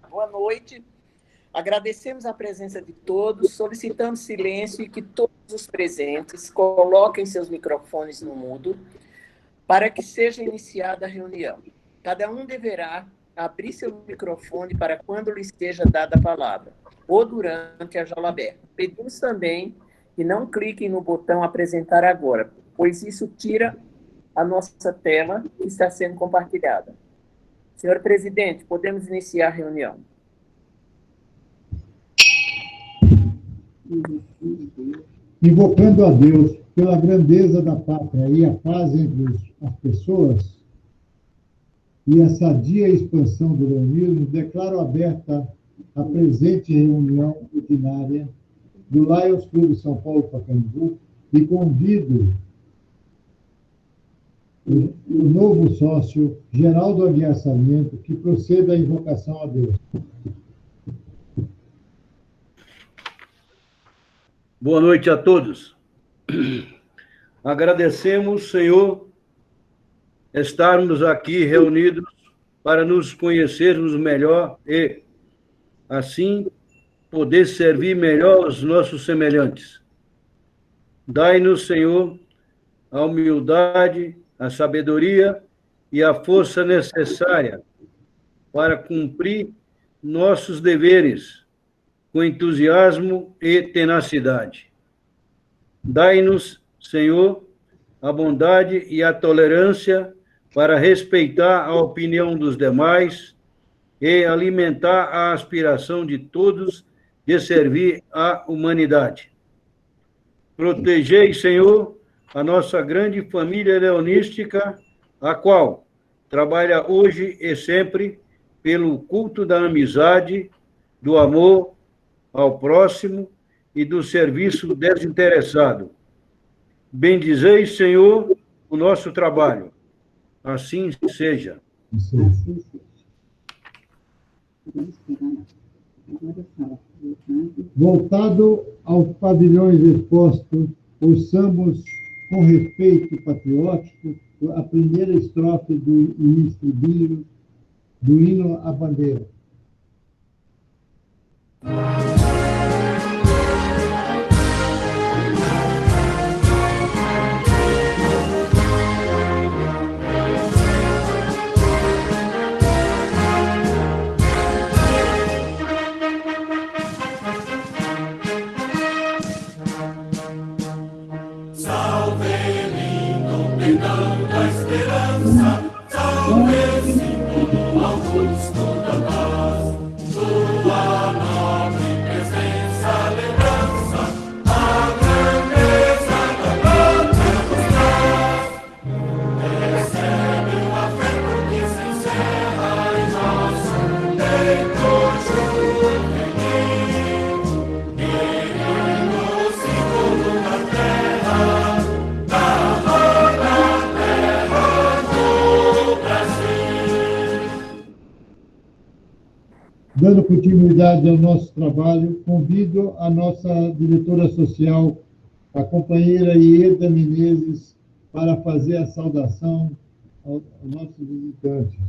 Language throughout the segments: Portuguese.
Boa noite. Agradecemos a presença de todos, solicitamos silêncio e que todos os presentes coloquem seus microfones no mudo para que seja iniciada a reunião. Cada um deverá abrir seu microfone para quando lhe seja dada a palavra, ou durante a jaula aberta. Pedimos também que não cliquem no botão apresentar agora, pois isso tira a nossa tela que está sendo compartilhada. Senhor presidente, podemos iniciar a reunião. Invocando a Deus pela grandeza da pátria e a paz entre as pessoas e a sadia expansão do leonismo, declaro aberta a presente reunião ordinária do Lions Clube São Paulo Pacaembu e convido o novo sócio, Geraldo Aguiar Sarmento, que proceda à invocação a Deus. Boa noite a todos. Agradecemos, Senhor, estarmos aqui reunidos para nos conhecermos melhor e, assim, poder servir melhor os nossos semelhantes. Dai-nos, Senhor, a humildade, a sabedoria e a força necessária para cumprir nossos deveres com entusiasmo e tenacidade. Dai-nos, Senhor, a bondade e a tolerância para respeitar a opinião dos demais e alimentar a aspiração de todos de servir à humanidade. Protegei, Senhor, a nossa grande família leonística, a qual trabalha hoje e sempre pelo culto da amizade, do amor ao próximo e do serviço desinteressado. Bendizei, Senhor, o nosso trabalho. Assim seja. Voltado aos pavilhões expostos, ouçamos com respeito patriótico a primeira estrofe do estribilho do hino à bandeira. Dando continuidade ao nosso trabalho, convido a nossa diretora social, a companheira Ieda Menezes, para fazer a saudação aos nossos visitantes.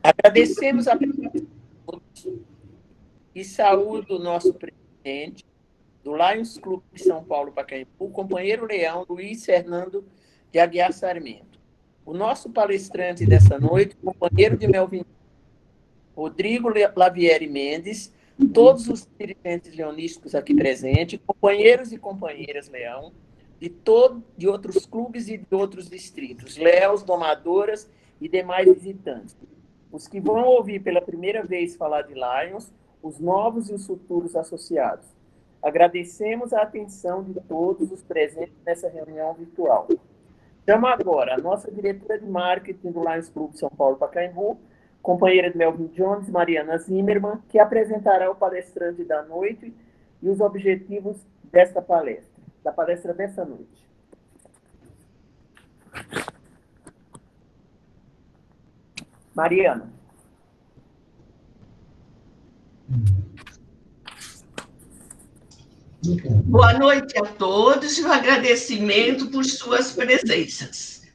Agradecemos a presença e saúdo o nosso presidente do Lions Clube de São Paulo Pacaembu, o companheiro Leão Luiz Fernando de Aguiar Sarmento. O nosso palestrante dessa noite, companheiro de Melvin Rodrigo Lavieri Mendes, todos os dirigentes leonísticos aqui presentes, companheiros e companheiras Leão, de outros clubes e de outros distritos, Léos, domadoras e demais visitantes. Os que vão ouvir pela primeira vez falar de Lions, os novos e os futuros associados. Agradecemos a atenção de todos os presentes nessa reunião virtual. Chamo agora a nossa diretora de marketing do Lions Clube São Paulo Pacaembu, companheira de Melvin Jones, Mariana Zimmermann, que apresentará o palestrante da noite e os objetivos desta palestra, da palestra dessa noite. Mariana. Boa noite a todos e um agradecimento por suas presenças.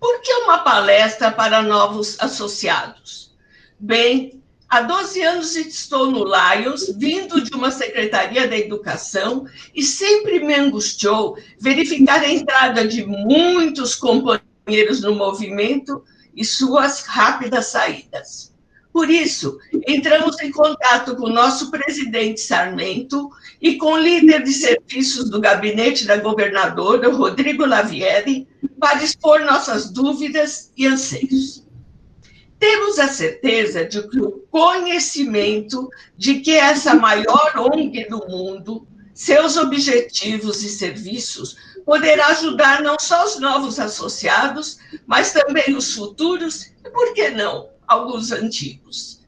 O Por que uma palestra para novos associados? Bem, há 12 anos estou no Lions, vindo de uma secretaria da educação, e sempre me angustiou verificar a entrada de muitos companheiros no movimento e suas rápidas saídas. Por isso, entramos em contato com o nosso presidente Sarmento e com o líder de serviços do gabinete da governadora, Rodrigo Lavieri, para expor nossas dúvidas e anseios. Temos a certeza de que o conhecimento de que essa maior ONG do mundo, seus objetivos e serviços, poderá ajudar não só os novos associados, mas também os futuros e, por que não, alguns antigos.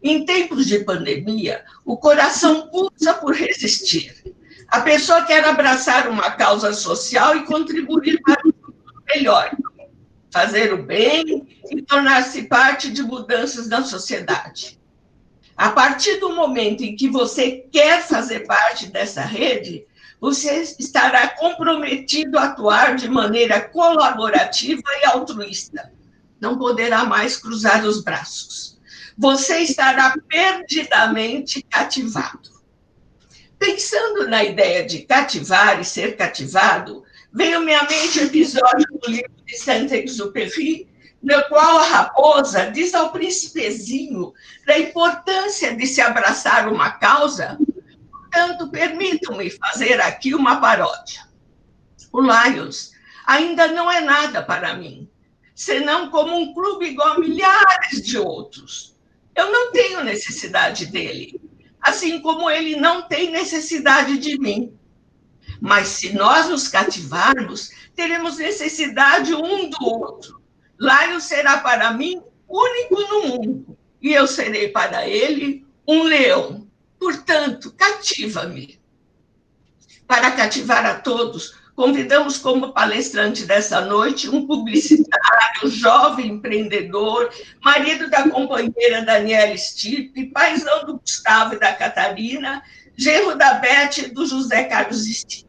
Em tempos de pandemia, o coração pulsa por resistir. A pessoa quer abraçar uma causa social e contribuir para um futuro melhor, fazer o bem e tornar-se parte de mudanças na sociedade. A partir do momento em que você quer fazer parte dessa rede, você estará comprometido a atuar de maneira colaborativa e altruísta. Não poderá mais cruzar os braços. Você estará perdidamente cativado. Pensando na ideia de cativar e ser cativado, veio-me à mente o episódio do livro de Saint-Exupéry, no qual a raposa diz ao príncipezinho da importância de se abraçar uma causa. Portanto, permitam-me fazer aqui uma paródia. O Lions ainda não é nada para mim, senão como um clube igual a milhares de outros. Eu não tenho necessidade dele, assim como ele não tem necessidade de mim. Mas se nós nos cativarmos, teremos necessidade um do outro. Lions será para mim único no mundo, e eu serei para ele um leão. Portanto, cativa-me. Para cativar a todos, convidamos como palestrante dessa noite um publicitário, jovem empreendedor, marido da companheira Daniela Stipe, paizão do Gustavo e da Catarina, genro da Beth e do José Carlos Stipe.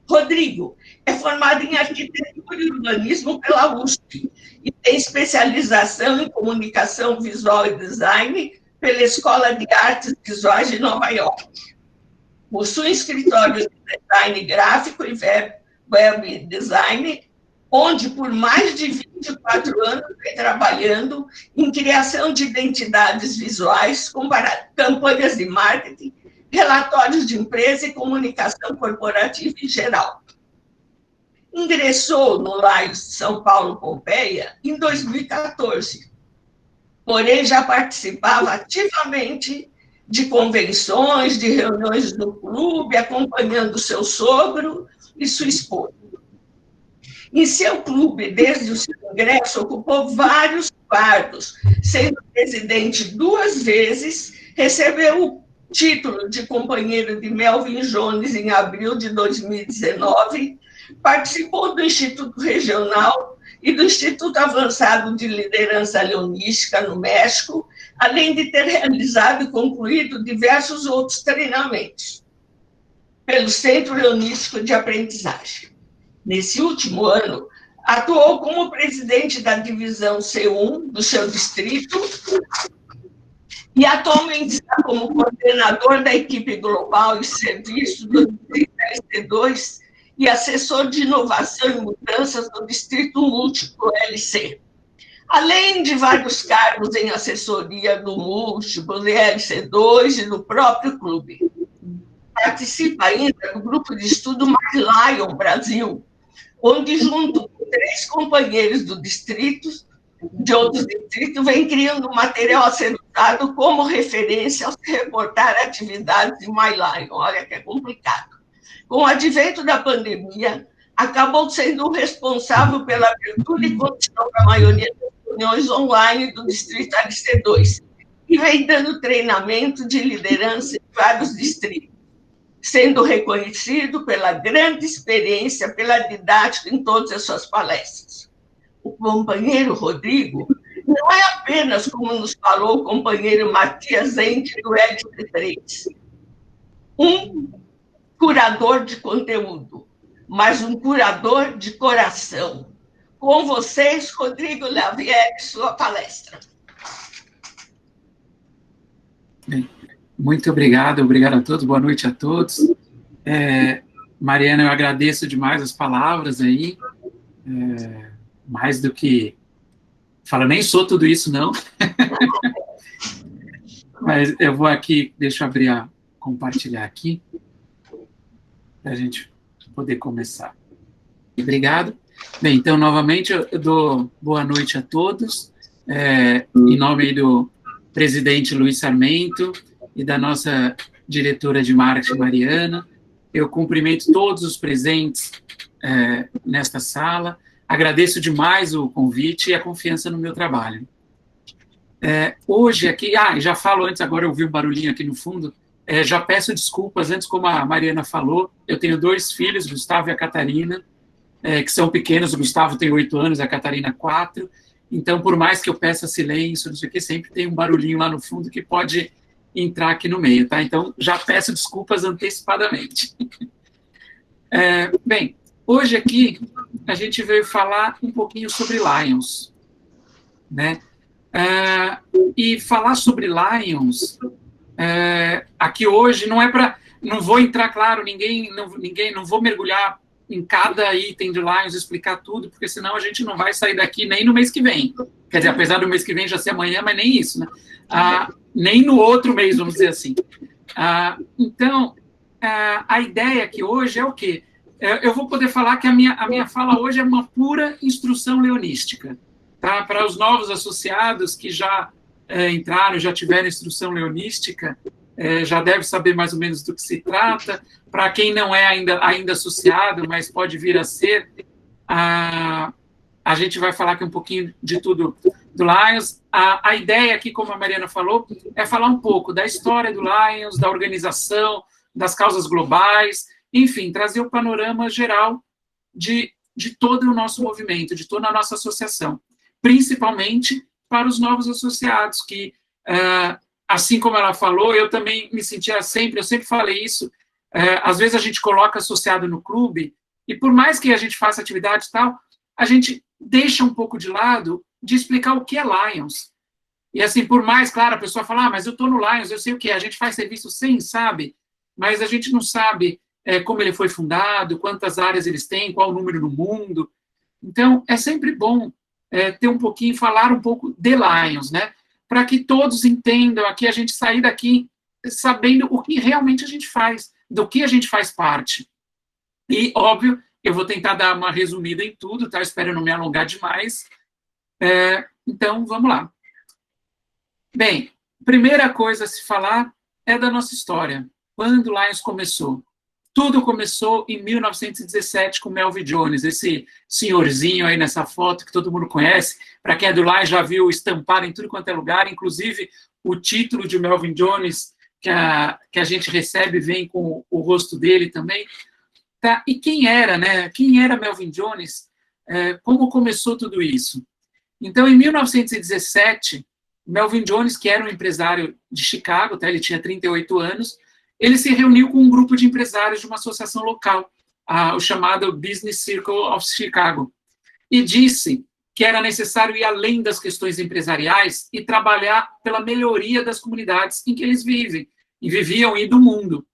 Rodrigo é formado em arquitetura e urbanismo pela USP e tem especialização em comunicação visual e design pela Escola de Artes Visuais de Nova York. Possui escritórios de design gráfico e web design, onde por mais de 24 anos vem trabalhando em criação de identidades visuais, com campanhas de marketing, relatórios de empresa e comunicação corporativa em geral. Ingressou no Lions de São Paulo Pompeia em 2014, porém já participava ativamente de convenções, de reuniões do clube, acompanhando seu sogro e sua esposa. Em seu clube, desde o seu ingresso, ocupou vários cargos, sendo presidente 2 vezes, recebeu o título de companheiro de Melvin Jones em abril de 2019, participou do Instituto Regional e do Instituto Avançado de Liderança Leonística no México, além de ter realizado e concluído diversos outros treinamentos pelo Centro Leonístico de Aprendizagem. Nesse último ano, atuou como presidente da divisão C1 do seu distrito e atualmente está como coordenador da equipe global e serviço do Distrito LC2 e assessor de inovação e mudanças do Distrito Múltiplo LC. Além de vários cargos em assessoria do Múltiplo, do LC2 e do próprio clube. Participa ainda do grupo de estudo Mais Lion Brasil, onde, junto com 3 companheiros do distrito, de outros distritos, vem criando material a ser usado como referência ao se reportar atividades de My Lion. Olha que é complicado. Com o advento da pandemia, acabou sendo o responsável pela abertura e condução da maioria das reuniões online do Distrito LC2, e vem dando treinamento de liderança em vários distritos, sendo reconhecido pela grande experiência, pela didática em todas as suas palestras. O companheiro Rodrigo não é apenas, como nos falou o companheiro Matias Enke, do LC3, um curador de conteúdo, mas um curador de coração. Com vocês, Rodrigo Lavier, sua palestra. Bem, muito obrigado a todos, boa noite a todos. Mariana, eu agradeço demais as palavras aí, mais do que... Fala, nem sou tudo isso, não. Mas eu vou aqui, deixa eu compartilhar aqui, para a gente poder começar. Obrigado. Bem, então, novamente, eu dou boa noite a todos, em nome aí do presidente Luiz Sarmento e da nossa diretora de marketing, Mariana. Eu cumprimento todos os presentes nesta sala, agradeço demais o convite e a confiança no meu trabalho. Hoje aqui, já falo antes, agora eu ouvi um barulhinho aqui no fundo, já peço desculpas, antes como a Mariana falou, eu tenho 2 filhos, Gustavo e a Catarina, que são pequenos, o Gustavo tem 8 anos, a Catarina 4, então por mais que eu peça silêncio, não sei o que, sempre tem um barulhinho lá no fundo que pode entrar aqui no meio, tá? Então já peço desculpas antecipadamente. Bem, hoje aqui a gente veio falar um pouquinho sobre Lions, né? E falar sobre Lions aqui hoje não é para... Não vou entrar, claro, não vou mergulhar em cada item de Lions, explicar tudo, porque senão a gente não vai sair daqui nem no mês que vem. Quer dizer, apesar do mês que vem já ser amanhã, mas nem isso, né? Nem no outro mês, vamos dizer assim. Então, a ideia aqui hoje é o quê? Eu vou poder falar que a minha fala hoje é uma pura instrução leonística. Tá? Para os novos associados que já entraram, já tiveram instrução leonística, já deve saber mais ou menos do que se trata. Para quem não é ainda associado, mas pode vir a ser, a gente vai falar aqui um pouquinho de tudo do Lions. A ideia aqui, como a Mariana falou, é falar um pouco da história do Lions, da organização, das causas globais, enfim, trazer o panorama geral de todo o nosso movimento, de toda a nossa associação, principalmente para os novos associados, que, assim como ela falou, eu também me sentia eu sempre falei isso, às vezes a gente coloca associado no clube, e por mais que a gente faça atividade e tal, a gente deixa um pouco de lado de explicar o que é Lions. E assim, por mais, claro, a pessoa fala, mas eu estou no Lions, eu sei o que é, a gente faz serviço sem, sabe? Mas a gente não sabe como ele foi fundado, quantas áreas eles têm, qual o número no mundo. Então, é sempre bom ter um pouquinho, falar um pouco de Lions, né? Para que todos entendam, aqui a gente sair daqui sabendo o que realmente a gente faz, do que a gente faz parte. E, óbvio, eu vou tentar dar uma resumida em tudo, tá? Espero não me alongar demais. Então, vamos lá. Bem, primeira coisa a se falar é da nossa história. Quando o Lions começou? Tudo começou em 1917 com Melvin Jones, esse senhorzinho aí nessa foto que todo mundo conhece. Para quem é do Lions já viu estampado em tudo quanto é lugar, inclusive o título de Melvin Jones que a gente recebe vem com o rosto dele também. Tá? E quem era, né? Quem era Melvin Jones? Como começou tudo isso? Então, em 1917, Melvin Jones, que era um empresário de Chicago, tá? Ele tinha 38 anos, ele se reuniu com um grupo de empresários de uma associação local, o chamado Business Circle of Chicago, e disse que era necessário ir além das questões empresariais e trabalhar pela melhoria das comunidades em que eles viviam e do mundo.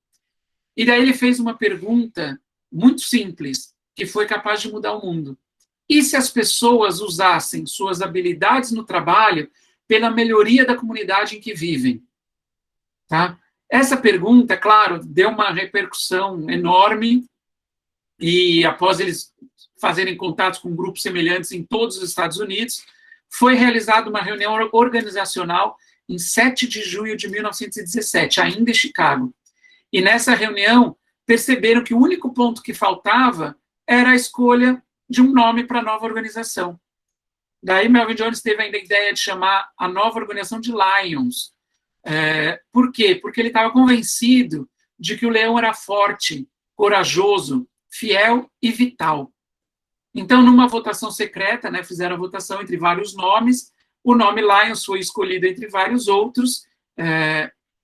E daí ele fez uma pergunta muito simples, que foi capaz de mudar o mundo. E se as pessoas usassem suas habilidades no trabalho pela melhoria da comunidade em que vivem? Tá? Essa pergunta, claro, deu uma repercussão enorme, e após eles fazerem contatos com grupos semelhantes em todos os Estados Unidos, foi realizada uma reunião organizacional em 7 de junho de 1917, ainda em Chicago. E nessa reunião, perceberam que o único ponto que faltava era a escolha de um nome para a nova organização. Daí Melvin Jones teve ainda a ideia de chamar a nova organização de Lions. Por quê? Porque ele estava convencido de que o leão era forte, corajoso, fiel e vital. Então, numa votação secreta, né, fizeram a votação entre vários nomes, o nome Lions foi escolhido entre vários outros,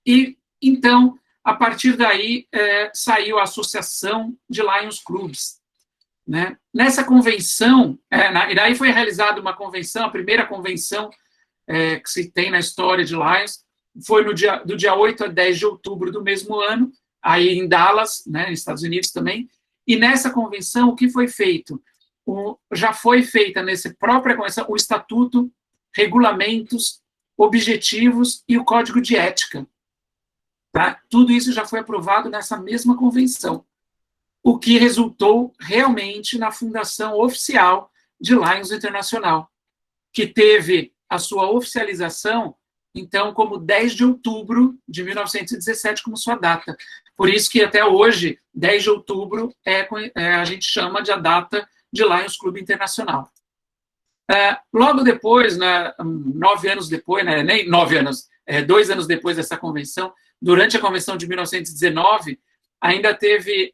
e então, a partir daí, saiu a Associação de Lions Clubs. né? Nessa convenção, e daí foi realizada uma convenção, a primeira convenção que se tem na história de Lions, foi do dia 8 a 10 de outubro do mesmo ano, aí em Dallas, né, nos Estados Unidos também, e nessa convenção, o que foi feito? Já foi feita nessa própria convenção o estatuto, regulamentos, objetivos e o código de ética. Tá? Tudo isso já foi aprovado nessa mesma convenção, o que resultou realmente na fundação oficial de Lions Internacional, que teve a sua oficialização, então, como 10 de outubro de 1917 como sua data. Por isso que até hoje, 10 de outubro, a gente chama de a data de Lions Clube Internacional. Logo depois, né, 9 anos depois, né, nem 9 anos, 2 anos depois dessa convenção, durante a convenção de 1919, ainda teve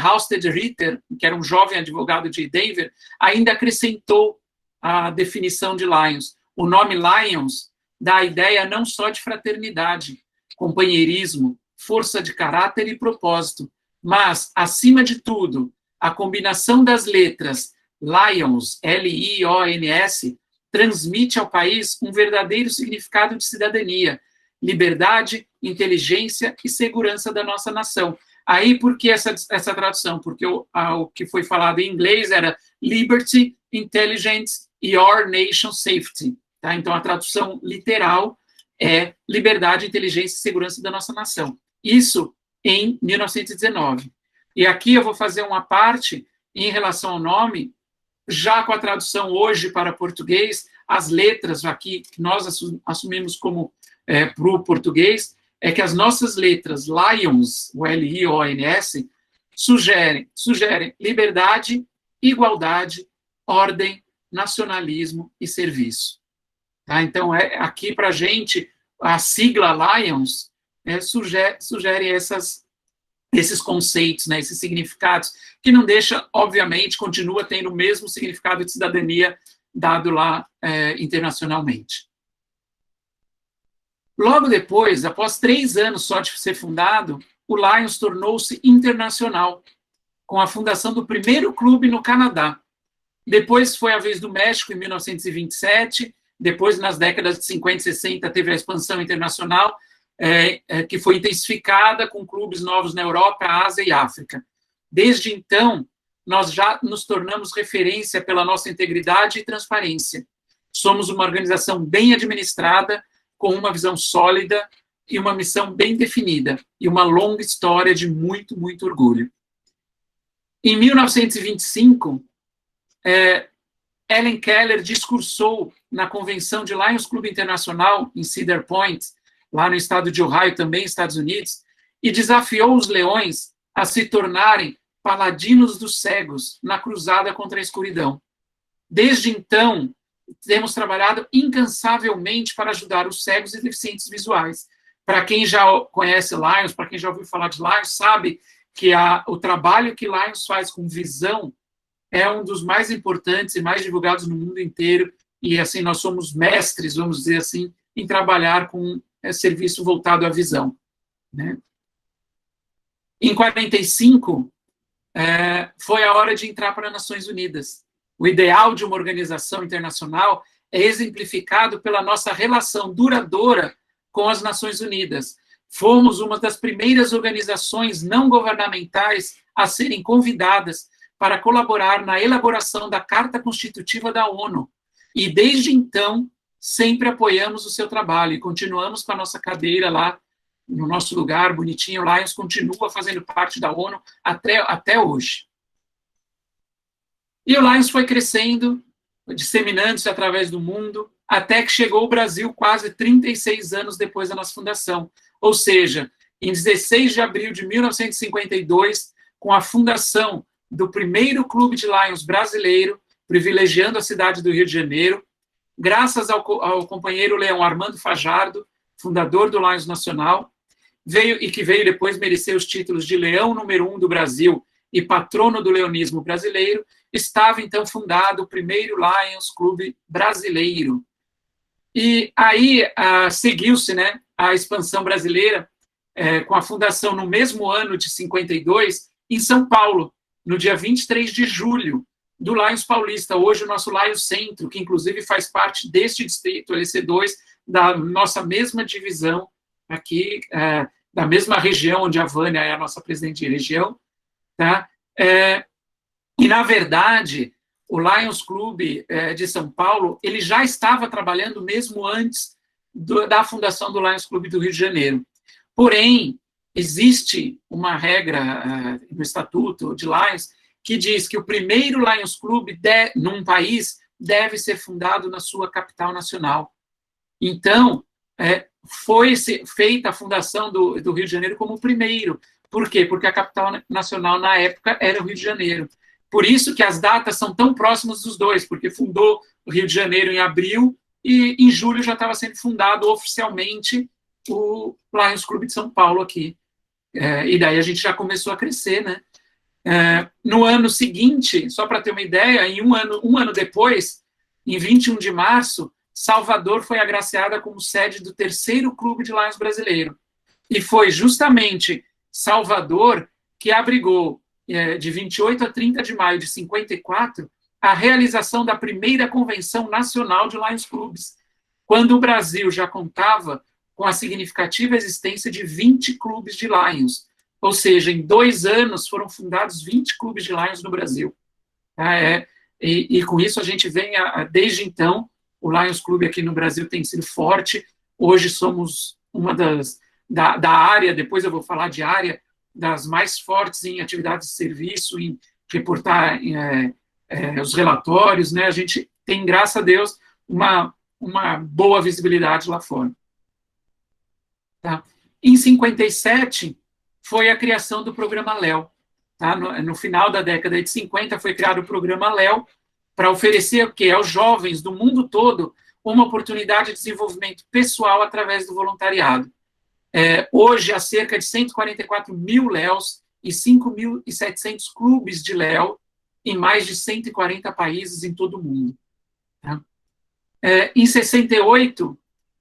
Halstead Ritter, que era um jovem advogado de Denver, ainda acrescentou a definição de Lions. O nome Lions dá a ideia não só de fraternidade, companheirismo, força de caráter e propósito, mas, acima de tudo, a combinação das letras Lions, L-I-O-N-S, transmite ao país um verdadeiro significado de cidadania, liberdade, inteligência e segurança da nossa nação. Aí, por que essa tradução? Porque o que foi falado em inglês era Liberty, Intelligence, Your Nation Safety. Tá? Então, a tradução literal é liberdade, inteligência e segurança da nossa nação. Isso em 1919. E aqui eu vou fazer uma parte em relação ao nome, já com a tradução hoje para português, as letras aqui que nós assumimos como para o português, é que as nossas letras Lions, o L-I-O-N-S, sugerem liberdade, igualdade, ordem, nacionalismo e serviço. Tá? Então, aqui para a gente, a sigla Lions sugere esses conceitos, né, esses significados, que não deixa, obviamente, continua tendo o mesmo significado de cidadania dado lá internacionalmente. Logo depois, após 3 anos só de ser fundado, o Lions tornou-se internacional, com a fundação do primeiro clube no Canadá. Depois foi a vez do México, em 1927, depois, nas décadas de 50 e 60, teve a expansão internacional, que foi intensificada com clubes novos na Europa, Ásia e África. Desde então, nós já nos tornamos referência pela nossa integridade e transparência. Somos uma organização bem administrada, com uma visão sólida e uma missão bem definida, e uma longa história de muito, muito orgulho. Em 1925, Ellen Keller discursou na convenção de Lions Clube Internacional, em Cedar Point, lá no estado de Ohio, também Estados Unidos, e desafiou os leões a se tornarem paladinos dos cegos na cruzada contra a escuridão. Desde então, temos trabalhado incansavelmente para ajudar os cegos e deficientes visuais. Para quem já conhece Lions, para quem já ouviu falar de Lions, sabe que o trabalho que Lions faz com visão é um dos mais importantes e mais divulgados no mundo inteiro, e assim nós somos mestres, vamos dizer assim, em trabalhar com serviço voltado à visão. Né? Em 45, foi a hora de entrar para as Nações Unidas. O ideal de uma organização internacional é exemplificado pela nossa relação duradoura com as Nações Unidas. Fomos uma das primeiras organizações não governamentais a serem convidadas para colaborar na elaboração da Carta Constitutiva da ONU. E, desde então, sempre apoiamos o seu trabalho e continuamos com a nossa cadeira lá, no nosso lugar, bonitinho. O Lions continua fazendo parte da ONU até hoje. E o Lions foi crescendo, disseminando-se através do mundo, até que chegou ao Brasil quase 36 anos depois da nossa fundação. Ou seja, em 16 de abril de 1952, com a fundação do primeiro clube de Lions brasileiro, privilegiando a cidade do Rio de Janeiro, graças ao companheiro Leão Armando Fajardo, fundador do Lions Nacional, que veio depois merecer os títulos de Leão número 1 do Brasil e patrono do leonismo brasileiro, estava então fundado o primeiro Lions Clube brasileiro. E aí seguiu-se, né, a expansão brasileira, com a fundação no mesmo ano de 52, em São Paulo, no dia 23 de julho, do Lions Paulista, hoje o nosso Lions Centro, que inclusive faz parte deste distrito, LC2, da nossa mesma divisão aqui, da mesma região onde a Vânia é a nossa presidente de região, tá? E, na verdade, o Lions Clube de São Paulo, ele já estava trabalhando mesmo antes da fundação do Lions Clube do Rio de Janeiro. Porém, existe uma regra no Estatuto de Lions que diz que o primeiro Lions Clube num país deve ser fundado na sua capital nacional. Então, foi feita a fundação do Rio de Janeiro como o primeiro. Por quê? Porque a capital nacional, na época, era o Rio de Janeiro. Por isso que as datas são tão próximas dos dois, porque fundou o Rio de Janeiro em abril e em julho já estava sendo fundado oficialmente o Lions Clube de São Paulo aqui. E daí a gente já começou a crescer, né? No ano seguinte, só para ter uma ideia, um ano depois, em 21 de março, Salvador foi agraciada como sede do terceiro clube de Lions brasileiro. E foi justamente Salvador que abrigou, de 28 a 30 de maio de 54, a realização da primeira convenção nacional de Lions Clubes, quando o Brasil já contava com a significativa existência de 20 clubes de Lions. Ou seja, em 2 anos foram fundados 20 clubes de Lions no Brasil. E com isso a gente vem, desde então, o Lions Clube aqui no Brasil tem sido forte. Hoje somos uma da área, depois eu vou falar de área, das mais fortes em atividades de serviço, em reportar os relatórios, né? A gente tem, graças a Deus, uma boa visibilidade lá fora. Tá? Em 57, foi a criação do programa LEO. Tá? No final da década de 50, foi criado o programa LEO para oferecer o quê? Aos jovens do mundo todo uma oportunidade de desenvolvimento pessoal através do voluntariado. Hoje, há cerca de 144 mil LEOs e 5.700 clubes de LEO em mais de 140 países em todo o mundo. Tá? Em 68,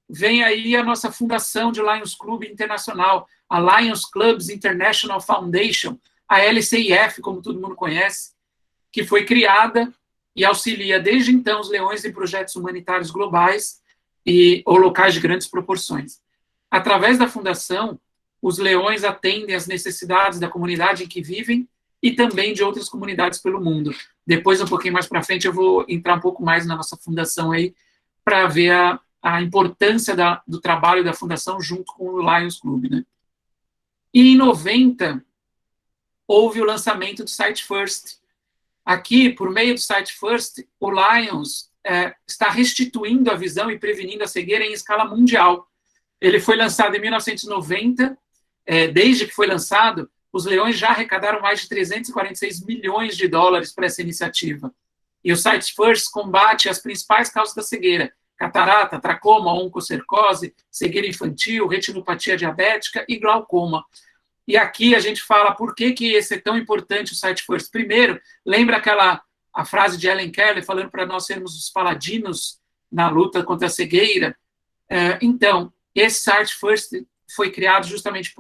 vem aí a nossa fundação de Lions Clube Internacional, a Lions Clubs International Foundation, a LCIF, como todo mundo conhece, que foi criada e auxilia desde então os leões em projetos humanitários globais ou locais de grandes proporções. Através da fundação, os leões atendem às necessidades da comunidade em que vivem e também de outras comunidades pelo mundo. Depois, um pouquinho mais para frente, eu vou entrar um pouco mais na nossa fundação aí, para ver a importância do trabalho da fundação junto com o Lions Club, né? E em 90, houve o lançamento do Sight First. Aqui, por meio do Sight First, o Lions está restituindo a visão e prevenindo a cegueira em escala mundial. Ele foi lançado em 1990, desde que foi lançado, os leões já arrecadaram mais de 346 milhões de dólares para essa iniciativa. E o Sight First combate as principais causas da cegueira: catarata, tracoma, oncocercose, cegueira infantil, retinopatia diabética e glaucoma. E aqui a gente fala por que esse é tão importante, o Sight First. Primeiro, lembra a frase de Helen Keller falando para nós sermos os paladinos na luta contra a cegueira? Então, esse Sight First foi criado justamente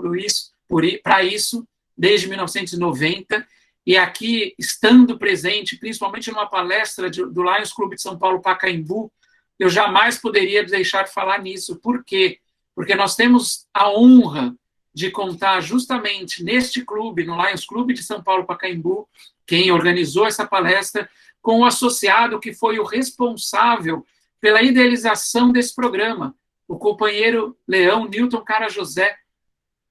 para isso, desde 1990, e aqui, estando presente, principalmente numa palestra do Lions Clube de São Paulo, Pacaembu, eu jamais poderia deixar de falar nisso. Por quê? Porque nós temos a honra de contar justamente neste clube, no Lions Clube de São Paulo, Pacaembu, quem organizou essa palestra, com o associado que foi o responsável pela idealização desse programa, o companheiro Leão Newton Cara José,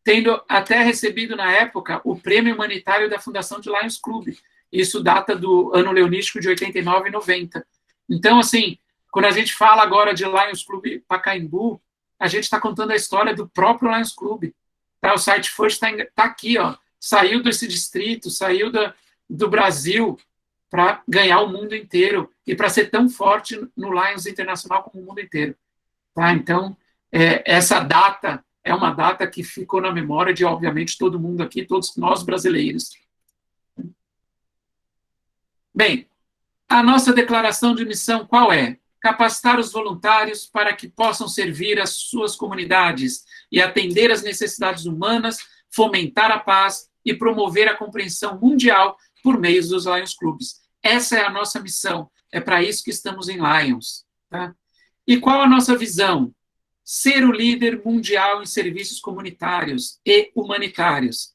tendo até recebido, na época, o prêmio humanitário da Fundação de Lions Clube. Isso data do ano leonístico de 89 e 90. Então, assim, quando a gente fala agora de Lions Clube Pacaembu, a gente está contando a história do próprio Lions Clube. Tá? O Sight First está aqui, ó, saiu desse distrito, saiu do Brasil para ganhar o mundo inteiro e para ser tão forte no Lions Internacional como o mundo inteiro. Tá? Então, essa data é uma data que ficou na memória de, obviamente, todo mundo aqui, todos nós brasileiros. Bem, a nossa declaração de missão qual é? Capacitar os voluntários para que possam servir as suas comunidades e atender às necessidades humanas, fomentar a paz e promover a compreensão mundial por meio dos Lions Clubs. Essa é a nossa missão, é para isso que estamos em Lions. Tá? E qual a nossa visão? Ser o líder mundial em serviços comunitários e humanitários.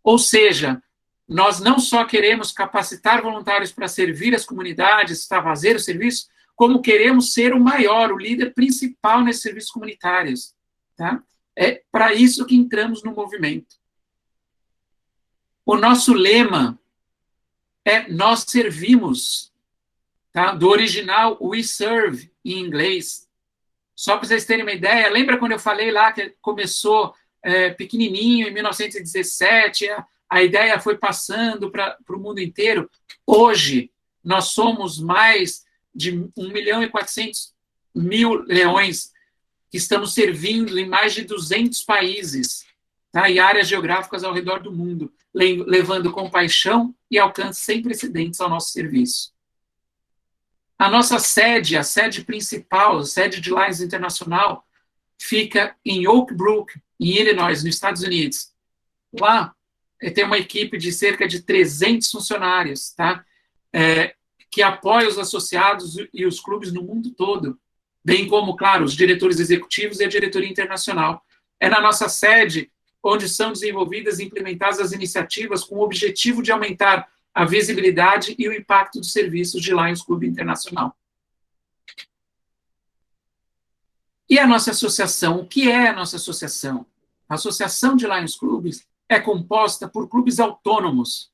Ou seja, nós não só queremos capacitar voluntários para servir as comunidades, para fazer o serviço, como queremos ser o maior, o líder principal nesses serviços comunitários. Tá? É para isso que entramos no movimento. O nosso lema é nós servimos, tá? Do original we serve, em inglês. Só para vocês terem uma ideia, lembra quando eu falei lá que começou pequenininho, em 1917, a ideia foi passando para o mundo inteiro? Hoje, nós somos mais de 1.400.000 leões que estamos servindo em mais de 200 países, tá? E áreas geográficas ao redor do mundo, levando compaixão e alcance sem precedentes ao nosso serviço. A nossa sede, a sede principal, a sede de Lions Internacional, fica em Oak Brook, em Illinois, nos Estados Unidos. Lá tem uma equipe de cerca de 300 funcionários, tá? Que apoia os associados e os clubes no mundo todo, bem como, claro, os diretores executivos e a diretoria internacional. É na nossa sede onde são desenvolvidas e implementadas as iniciativas com o objetivo de aumentar a visibilidade e o impacto dos serviços de Lions Club Internacional. E a nossa associação? O que é a nossa associação? A Associação de Lions Clubs é composta por clubes autônomos.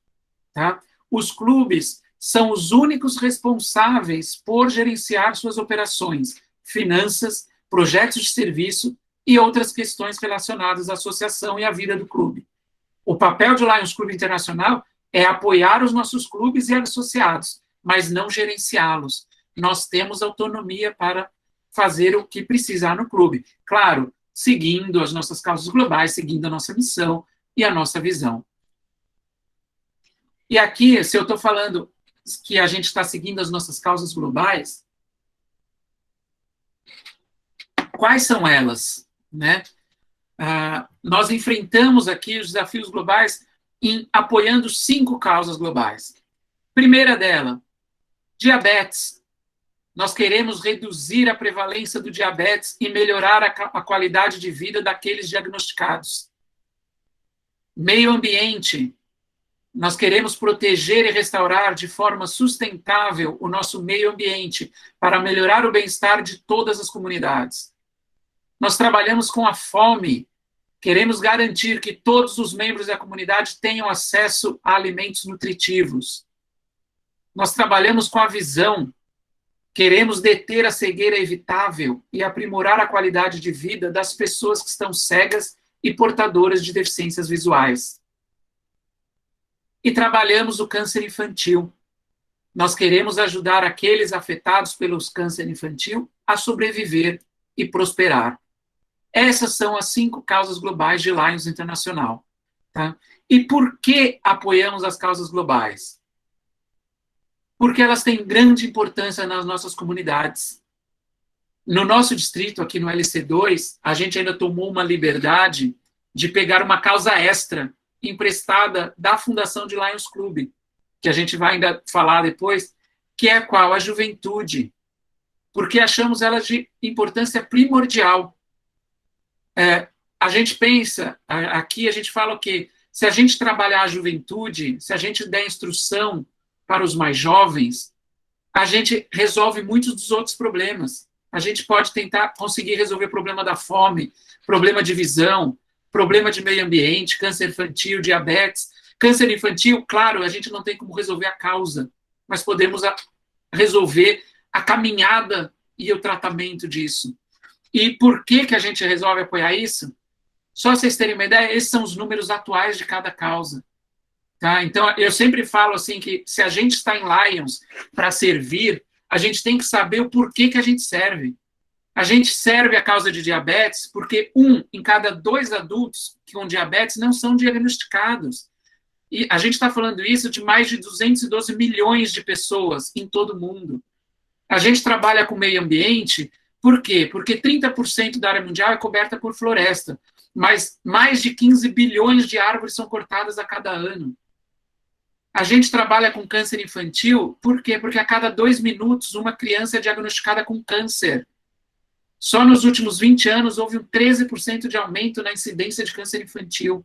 Tá? Os clubes são os únicos responsáveis por gerenciar suas operações, finanças, projetos de serviço e outras questões relacionadas à associação e à vida do clube. O papel de Lions Club Internacional é apoiar os nossos clubes e associados, mas não gerenciá-los. Nós temos autonomia para fazer o que precisar no clube. Claro, seguindo as nossas causas globais, seguindo a nossa missão e a nossa visão. E aqui, se eu estou falando que a gente está seguindo as nossas causas globais, quais são elas? Né? Nós enfrentamos aqui os desafios globais apoiando 5 causas globais. Primeira dela, diabetes. Nós queremos reduzir a prevalência do diabetes e melhorar a qualidade de vida daqueles diagnosticados. Meio ambiente. Nós queremos proteger e restaurar de forma sustentável o nosso meio ambiente para melhorar o bem-estar de todas as comunidades. Nós trabalhamos com a fome. Queremos garantir que todos os membros da comunidade tenham acesso a alimentos nutritivos. Nós trabalhamos com a visão. Queremos deter a cegueira evitável e aprimorar a qualidade de vida das pessoas que estão cegas e portadoras de deficiências visuais. E trabalhamos o câncer infantil. Nós queremos ajudar aqueles afetados pelo câncer infantil a sobreviver e prosperar. Essas são as 5 causas globais de Lions Internacional. Tá? E por que apoiamos as causas globais? Porque elas têm grande importância nas nossas comunidades. No nosso distrito, aqui no LC2, a gente ainda tomou uma liberdade de pegar uma causa extra emprestada da Fundação de Lions Club, que a gente vai ainda falar depois, que é qual? A juventude. Porque achamos ela de importância primordial. A gente pensa, aqui a gente fala o quê? Se a gente trabalhar a juventude, se a gente der instrução para os mais jovens, a gente resolve muitos dos outros problemas. A gente pode tentar conseguir resolver o problema da fome, problema de visão, problema de meio ambiente, câncer infantil, diabetes. Câncer infantil, claro, a gente não tem como resolver a causa, mas podemos resolver a caminhada e o tratamento disso. E por que a gente resolve apoiar isso? Só vocês terem uma ideia, esses são os números atuais de cada causa. Tá? Então, eu sempre falo assim que se a gente está em Lions para servir, a gente tem que saber o porquê que a gente serve. A gente serve a causa de diabetes porque 1 em cada 2 adultos com diabetes não são diagnosticados. E a gente está falando isso de mais de 212 milhões de pessoas em todo o mundo. A gente trabalha com meio ambiente, por quê? Porque 30% da área mundial é coberta por floresta, mas mais de 15 bilhões de árvores são cortadas a cada ano. A gente trabalha com câncer infantil, por quê? Porque a cada 2 minutos uma criança é diagnosticada com câncer. Só nos últimos 20 anos houve um 13% de aumento na incidência de câncer infantil.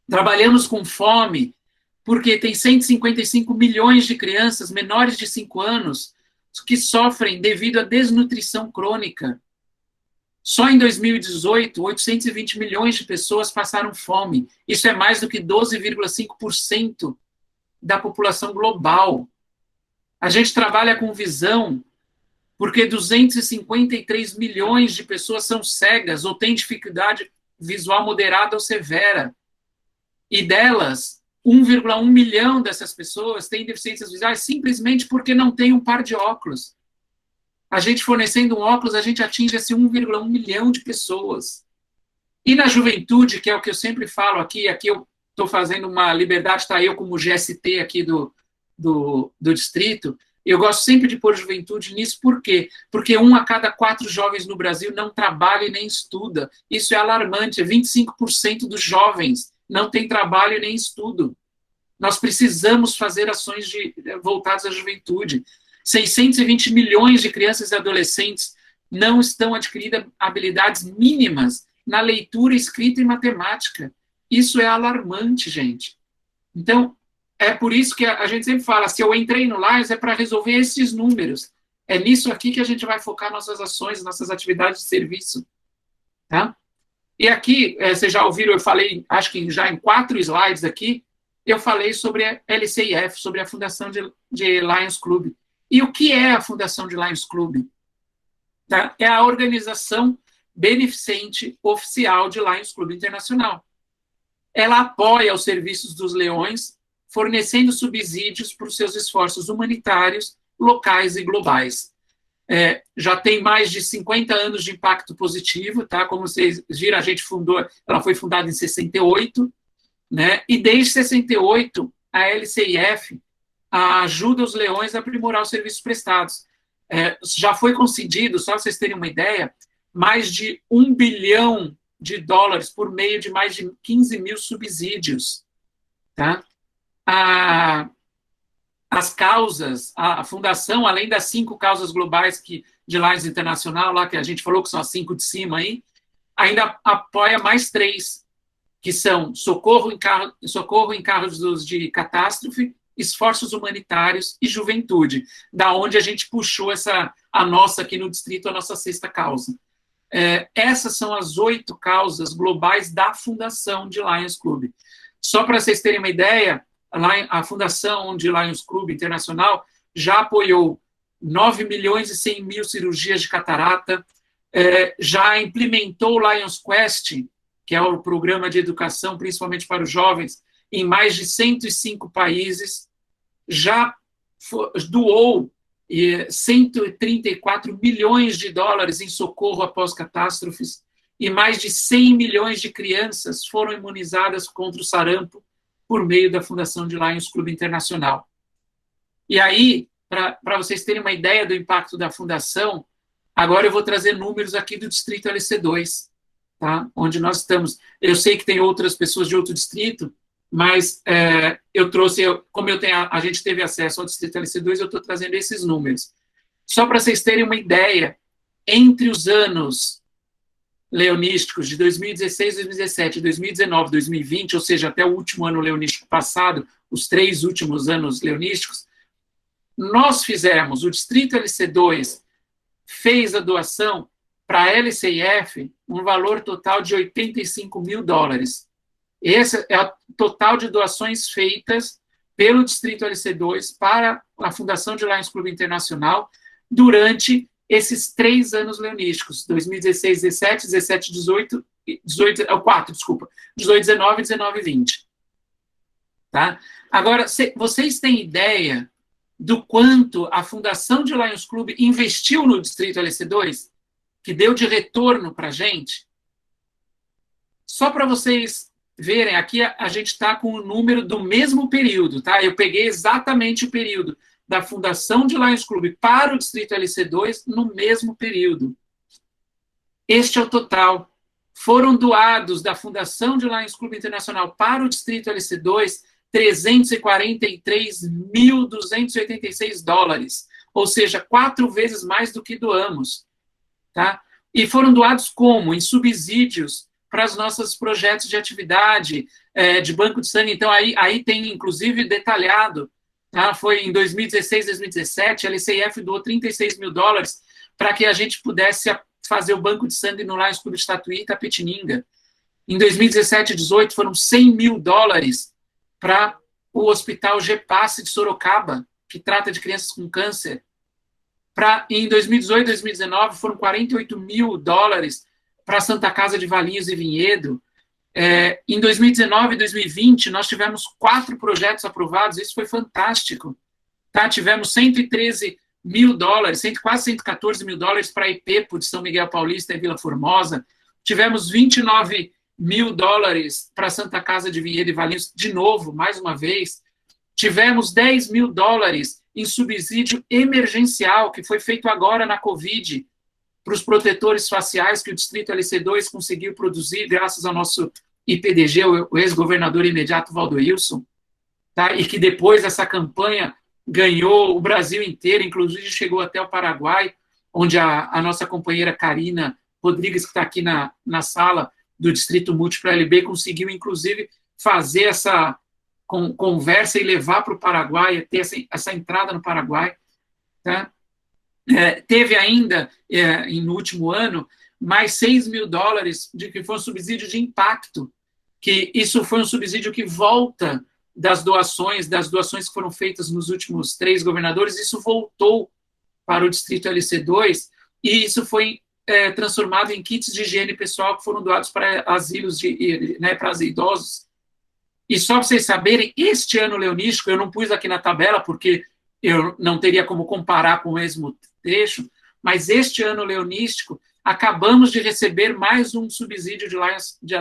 Trabalhamos com fome, porque tem 155 milhões de crianças menores de 5 anos que sofrem devido à desnutrição crônica. Só em 2018, 820 milhões de pessoas passaram fome. Isso é mais do que 12,5% da população global. A gente trabalha com visão, porque 253 milhões de pessoas são cegas ou têm dificuldade visual moderada ou severa. E delas, 1,1 milhão dessas pessoas têm deficiências visuais simplesmente porque não têm um par de óculos. A gente fornecendo um óculos, a gente atinge esse 1,1 milhão de pessoas. E na juventude, que é o que eu sempre falo aqui eu estou fazendo uma liberdade, está eu como GST aqui do distrito, eu gosto sempre de pôr juventude nisso, por quê? Porque 1 a cada 4 jovens no Brasil não trabalha e nem estuda. Isso é alarmante, 25% dos jovens não tem trabalho e nem estudo. Nós precisamos fazer ações voltadas à juventude. 620 milhões de crianças e adolescentes não estão adquirindo habilidades mínimas na leitura, escrita e matemática. Isso é alarmante, gente. Então, é por isso que a gente sempre fala, se eu entrei no Lions é para resolver esses números. É nisso aqui que a gente vai focar nossas ações, nossas atividades de serviço. Tá? E aqui, vocês já ouviram, eu falei, acho que já em 4 slides aqui, eu falei sobre a LCIF, sobre a Fundação de Lions Club. E o que é a Fundação de Lions Club? Tá? É a organização beneficente oficial de Lions Club Internacional. Ela apoia os serviços dos leões, fornecendo subsídios para os seus esforços humanitários, locais e globais. Já tem mais de 50 anos de impacto positivo, tá? Como vocês viram, ela foi fundada em 68, né? E desde 68, a LCIF ajuda os leões a aprimorar os serviços prestados. Já foi concedido, só para vocês terem uma ideia, mais de $1 bilhão por meio de mais de 15 mil subsídios. Tá? As causas, a fundação, além das 5 causas globais de Lions Internacional, lá que a gente falou que são as 5 de cima aí, ainda apoia mais 3, que são socorro em casos de catástrofe, esforços humanitários e juventude, da onde a gente puxou a nossa aqui no distrito, a nossa 6ª causa. Essas são as 8 causas globais da Fundação de Lions Club. Só para vocês terem uma ideia, a Fundação de Lions Club Internacional já apoiou 9 milhões e 100 mil cirurgias de catarata, já implementou o Lions Quest, que é o programa de educação, principalmente para os jovens, em mais de 105 países, já doou $134 milhões em socorro após catástrofes, e mais de 100 milhões de crianças foram imunizadas contra o sarampo por meio da Fundação de Lions Club Internacional. E aí, para vocês terem uma ideia do impacto da Fundação, agora eu vou trazer números aqui do Distrito LC2, tá? Onde nós estamos. Eu sei que tem outras pessoas de outro distrito, mas eu trouxe, como a gente teve acesso ao Distrito LC2, eu estou trazendo esses números. Só para vocês terem uma ideia, entre os anos leonísticos de 2016, 2017, 2019, 2020, ou seja, até o último ano leonístico passado, os 3 últimos anos leonísticos, nós fizemos, o Distrito LC2 fez a doação para a LCIF um valor total de $85 mil. Esse é o total de doações feitas pelo Distrito LC2 para a Fundação de Lions Club Internacional durante esses 3 anos leonísticos, 2016, 17, 17, 18, 18, 19, 19 e 20. Tá? Agora, vocês têm ideia do quanto a Fundação de Lions Club investiu no Distrito LC2, que deu de retorno para a gente? Só para vocês verem, aqui a gente está com o número do mesmo período, tá? Eu peguei exatamente o período da Fundação de Lions Club para o Distrito LC2 no mesmo período. Este é o total. Foram doados da Fundação de Lions Club Internacional para o Distrito LC2 343.286 dólares, ou seja, 4 vezes mais do que doamos. Tá? E foram doados como? Em subsídios para os nossos projetos de atividade, de banco de sangue. Então, aí tem, inclusive, detalhado, tá? Foi em 2016, 2017, a LCIF doou 36 mil dólares para que a gente pudesse fazer o banco de sangue no Lions Clube de Tatuí e Itapetininga. Em 2017 e 2018, foram 100 mil dólares para o Hospital GEPASSE de Sorocaba, que trata de crianças com câncer. Em 2018 e 2019, foram 48 mil dólares para a Santa Casa de Valinhos e Vinhedo. Em 2019 e 2020, nós tivemos 4 projetos aprovados, isso foi fantástico. Tá? Tivemos 113 mil dólares, quase 114 mil dólares para a IPEPO de São Miguel Paulista e Vila Formosa. Tivemos 29 mil dólares para a Santa Casa de Vinhedo e Valinhos, de novo, mais uma vez. Tivemos 10 mil dólares em subsídio emergencial, que foi feito agora na Covid, para os protetores faciais que o Distrito LC2 conseguiu produzir, graças ao nosso IPDG, o ex-governador imediato Valdoilson, tá? E que depois essa campanha ganhou o Brasil inteiro, inclusive chegou até o Paraguai, onde a nossa companheira Karina Rodrigues, que está aqui na sala do Distrito Múltiplo LB, conseguiu, inclusive, fazer essa conversa e levar para o Paraguai, ter essa entrada no Paraguai. Tá? Teve ainda, no último ano, mais 6 mil dólares, que foi um subsídio de impacto, que isso foi um subsídio que volta das doações que foram feitas nos últimos 3 governadores, isso voltou para o Distrito LC2, e isso foi transformado em kits de higiene pessoal que foram doados para asilos, para idosos. E só para vocês saberem, este ano leonístico, eu não pus aqui na tabela, porque eu não teria como comparar com o mesmo trecho, mas este ano leonístico, acabamos de receber mais um subsídio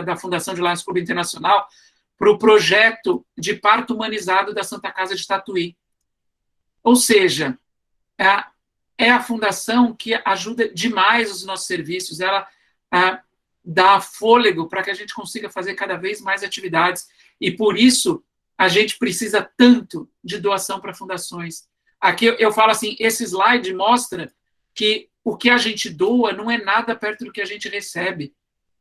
da Fundação de Lions Clube Internacional para o projeto de parto humanizado da Santa Casa de Tatuí. Ou seja, é a fundação que ajuda demais os nossos serviços, ela dá fôlego para que a gente consiga fazer cada vez mais atividades, e por isso a gente precisa tanto de doação para fundações. Aqui eu falo assim, esse slide mostra que o que a gente doa não é nada perto do que a gente recebe.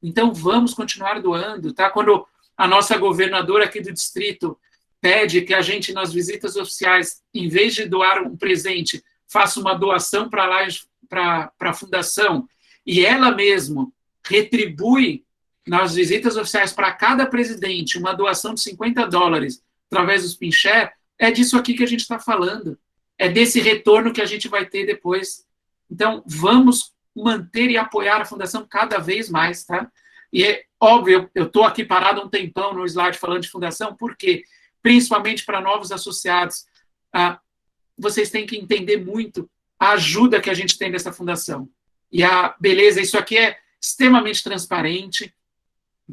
Então, vamos continuar doando. Tá? Quando a nossa governadora aqui do distrito pede que a gente, nas visitas oficiais, em vez de doar um presente, faça uma doação para a fundação, e ela mesma retribui nas visitas oficiais para cada presidente uma doação de 50 dólares através dos Pincher, é disso aqui que a gente está falando. É desse retorno que a gente vai ter depois. Então, vamos manter e apoiar a fundação cada vez mais, tá? E é óbvio, eu estou aqui parado um tempão no slide falando de fundação, porque, principalmente para novos associados, vocês têm que entender muito a ajuda que a gente tem dessa fundação. E beleza, isso aqui é extremamente transparente.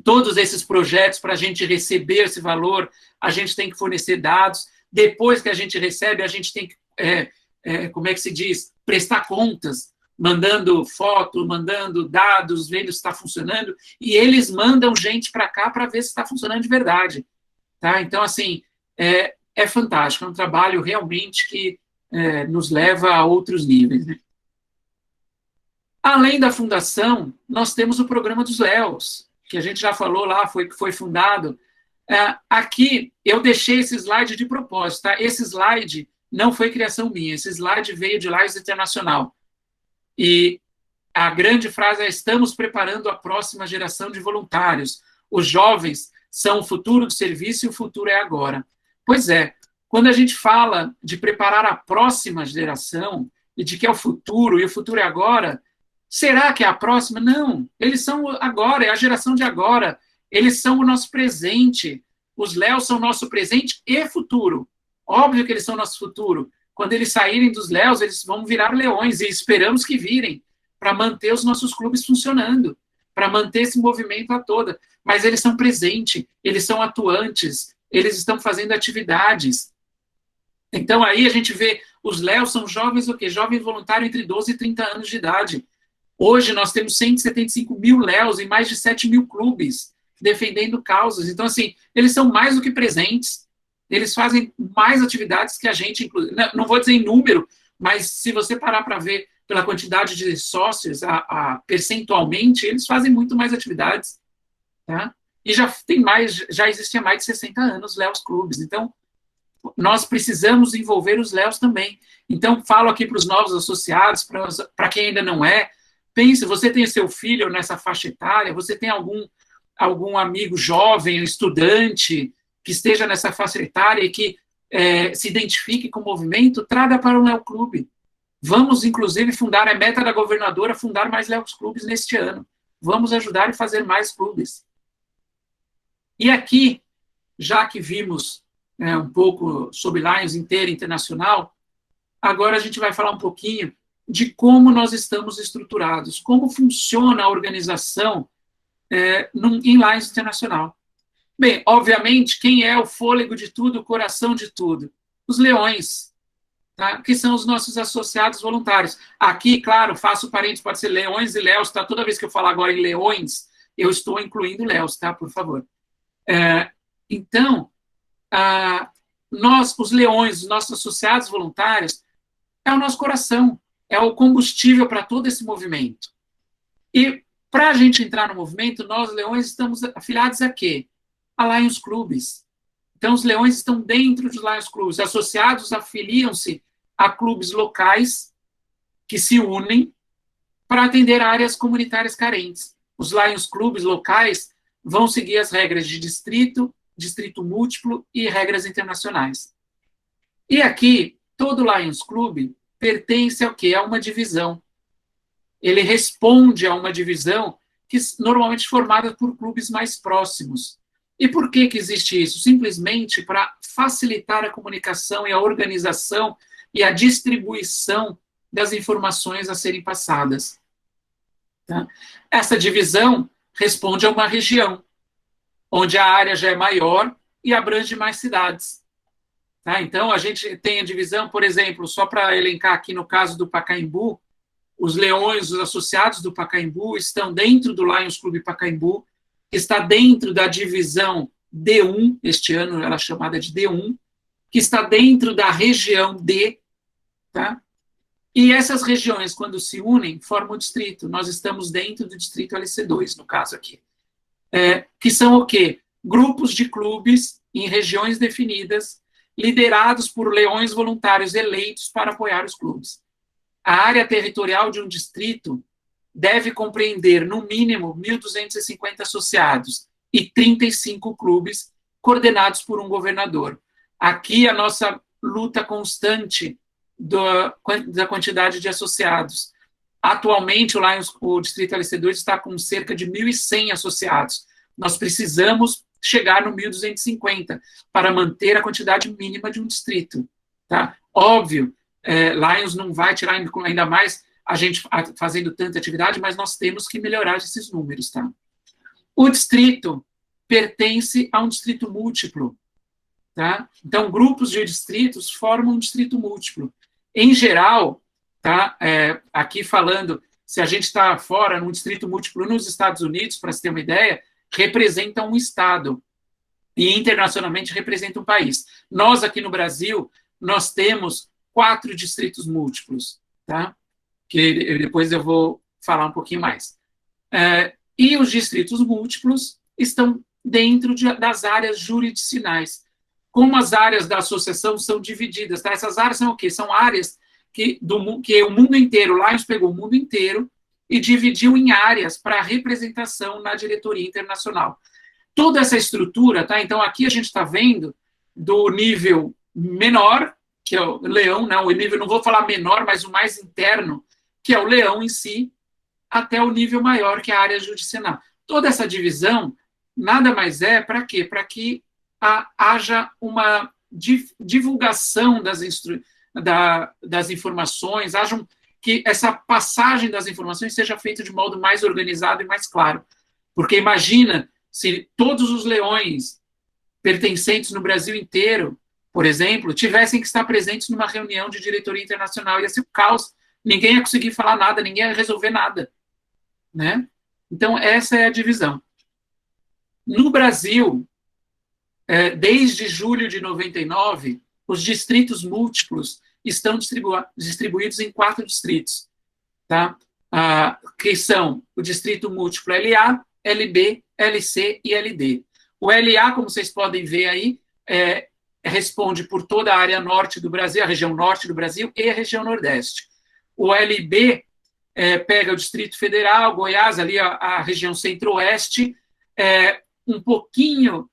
Todos esses projetos, para a gente receber esse valor, a gente tem que fornecer dados. Depois que a gente recebe, a gente tem que, como é que se diz? Prestar contas, mandando foto, mandando dados, vendo se está funcionando, e eles mandam gente para cá para ver se está funcionando de verdade. Tá? Então, assim, é fantástico, é um trabalho realmente que nos leva a outros níveis. Né? Além da fundação, nós temos o programa dos Léos, que a gente já falou lá, foi fundado. Aqui, eu deixei esse slide de propósito. Tá? Esse slide não foi criação minha, esse slide veio de Lions Internacional. E a grande frase é: estamos preparando a próxima geração de voluntários. Os jovens são o futuro do serviço e o futuro é agora. Pois é, quando a gente fala de preparar a próxima geração e de que é o futuro, e o futuro é agora, será que é a próxima? Não, eles são agora, é a geração de agora. Eles são o nosso presente. Os Léos são nosso presente e futuro. Óbvio que eles são nosso futuro. Quando eles saírem dos Léos, eles vão virar leões, e esperamos que virem, para manter os nossos clubes funcionando, para manter esse movimento a toda. Mas eles são presente, eles são atuantes, eles estão fazendo atividades. Então, aí a gente vê, os Léos são jovens, o quê? Jovens voluntários entre 12 e 30 anos de idade. Hoje nós temos 175 mil Léos em mais de 7 mil clubes, defendendo causas. Então, assim, eles são mais do que presentes. eles fazem mais atividades que a gente, inclusive. Não vou dizer em número, mas se você parar para ver pela quantidade de sócios, percentualmente, eles fazem muito mais atividades, tá? E já existem há mais de 60 anos Leos Clubes. Então, nós precisamos envolver os Leos também. Então, falo aqui para os novos associados, para quem ainda não é, pense, você tem seu filho nessa faixa etária, você tem algum amigo jovem, estudante, que esteja nessa faixa etária e que se identifique com o movimento, traga para o Leo Clube. Vamos, inclusive, é meta da governadora, fundar mais Leos Clubes neste ano. Vamos ajudar e fazer mais clubes. E aqui, já que vimos um pouco sobre Lions inteira internacional, agora a gente vai falar um pouquinho de como nós estamos estruturados, como funciona a organização em Lions Internacional. Bem, obviamente, quem é o fôlego de tudo, o coração de tudo? Os leões, tá? Que são os nossos associados voluntários. Aqui, claro, faço parênteses, pode ser leões e leos, tá? Toda vez que eu falar agora em leões, eu estou incluindo leos, tá? Por favor. Então, nós, os leões, os nossos associados voluntários, é o nosso coração, é o combustível para todo esse movimento. E para a gente entrar no movimento, nós, leões, estamos afiliados a quê? A Lions Clubes. Então, os leões estão dentro dos Lions Clubes. Associados afiliam-se a clubes locais que se unem para atender áreas comunitárias carentes. Os Lions Clubes locais vão seguir as regras de distrito, distrito múltiplo e regras internacionais. E aqui, todo Lions Club pertence ao quê? A uma divisão. Ele responde a uma divisão que normalmente é formada por clubes mais próximos. E por que existe isso? Simplesmente para facilitar a comunicação e a organização e a distribuição das informações a serem passadas. Tá? Essa divisão responde a uma região, onde a área já é maior e abrange mais cidades. Tá? Então, a gente tem a divisão, por exemplo, só para elencar aqui no caso do Pacaembu, os leões, os associados do Pacaembu, estão dentro do Lions Clube Pacaembu, que está dentro da divisão D1, este ano ela é chamada de D1, que está dentro da região D, tá? E essas regiões, quando se unem, formam o distrito. Nós estamos dentro do distrito LC2, no caso aqui. Que são o quê? Grupos de clubes em regiões definidas, liderados por leões voluntários eleitos para apoiar os clubes. A área territorial de um distrito deve compreender, no mínimo, 1.250 associados e 35 clubes coordenados por um governador. Aqui a nossa luta constante da quantidade de associados. Atualmente, o Distrito LC2 está com cerca de 1.100 associados. Nós precisamos chegar no 1.250 para manter a quantidade mínima de um distrito. Tá? Óbvio, Lions não vai tirar ainda mais a gente fazendo tanta atividade, mas nós temos que melhorar esses números. Tá? O distrito pertence a um distrito múltiplo. Tá? Então, grupos de distritos formam um distrito múltiplo. Em geral, tá? Aqui falando, se a gente está fora, num distrito múltiplo nos Estados Unidos, para se ter uma ideia, representa um estado. E internacionalmente representa um país. Nós, aqui no Brasil, nós temos 4 distritos múltiplos. Tá? Que depois eu vou falar um pouquinho mais. E os distritos múltiplos estão dentro das áreas jurisdicionais. Como as áreas da associação são divididas, tá? Essas áreas são o quê? São áreas que o mundo inteiro, o Lions pegou o mundo inteiro e dividiu em áreas para representação na diretoria internacional. Toda essa estrutura, tá? Então, aqui a gente está vendo do nível menor, que é o leão, né? O nível, não vou falar menor, mas o mais interno, que é o leão em si, até o nível maior, que é a área jurisdicional. Toda essa divisão nada mais é para quê? Para que haja uma divulgação das informações, que essa passagem das informações seja feita de modo mais organizado e mais claro. Porque imagina se todos os leões pertencentes no Brasil inteiro, por exemplo, tivessem que estar presentes numa reunião de diretoria internacional, ia ser um caos, ninguém ia conseguir falar nada, ninguém ia resolver nada. Né? Então, essa é a divisão. No Brasil, desde julho de 99, os distritos múltiplos estão distribuídos em 4 distritos, tá? Que são o distrito múltiplo LA, LB, LC e LD. O LA, como vocês podem ver aí, responde por toda a área norte do Brasil, a região norte do Brasil e a região nordeste. O LB pega o Distrito Federal, Goiás, ali a região centro-oeste, um pouquinho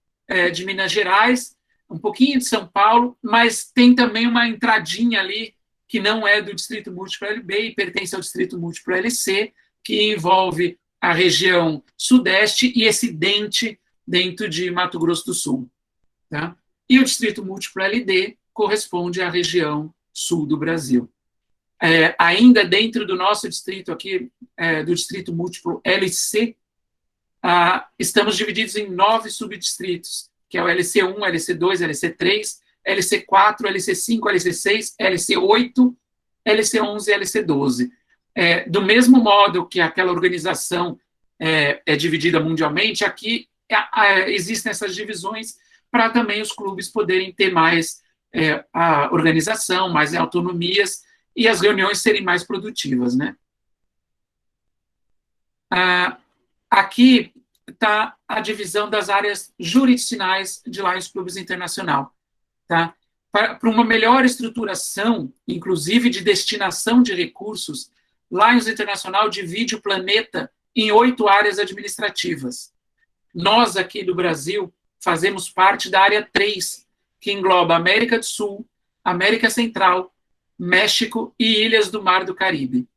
de Minas Gerais, um pouquinho de São Paulo, mas tem também uma entradinha ali que não é do Distrito Múltiplo LB e pertence ao Distrito Múltiplo LC, que envolve a região sudeste e esse dente dentro de Mato Grosso do Sul. Tá? E o Distrito Múltiplo LD corresponde à região sul do Brasil. Ainda dentro do nosso distrito aqui, do Distrito Múltiplo LC, estamos divididos em 9 subdistritos, que é o LC1, LC2, LC3, LC4, LC5, LC6, LC8, LC11 e LC12. Do mesmo modo que aquela organização é dividida mundialmente, aqui existem essas divisões para também os clubes poderem ter mais a organização, mais autonomias e as reuniões serem mais produtivas, né? Aqui está a divisão das áreas jurisdicionais de Lions Clubes Internacional. Tá? Para uma melhor estruturação, inclusive de destinação de recursos, Lions Internacional divide o planeta em 8 áreas administrativas. Nós, aqui do Brasil, fazemos parte da área 3, que engloba América do Sul, América Central, México e Ilhas do Mar do Caribe.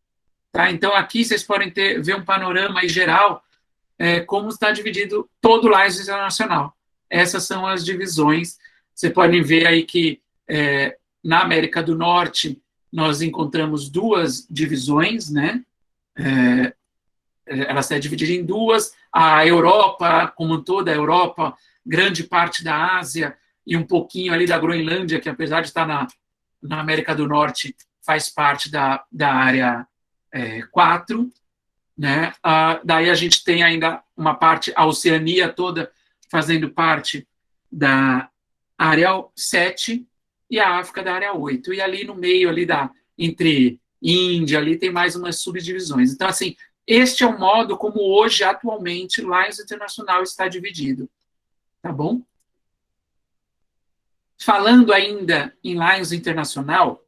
Tá? Então, aqui vocês podem ver um panorama aí geral como está dividido todo o Lions Internacional. Essas são as divisões. Você pode ver aí que na América do Norte nós encontramos 2 divisões, né? Ela está dividida em 2. A Europa, como toda a Europa, grande parte da Ásia e um pouquinho ali da Groenlândia, que apesar de estar na América do Norte, faz parte da área 4. Né? Daí a gente tem ainda uma parte, a Oceania toda fazendo parte da área 7 e a África da área 8. E ali no meio, ali entre Índia, ali tem mais umas subdivisões. Então, assim, este é o modo como hoje, atualmente, Lions Internacional está dividido. Tá bom? Falando ainda em Lions Internacional,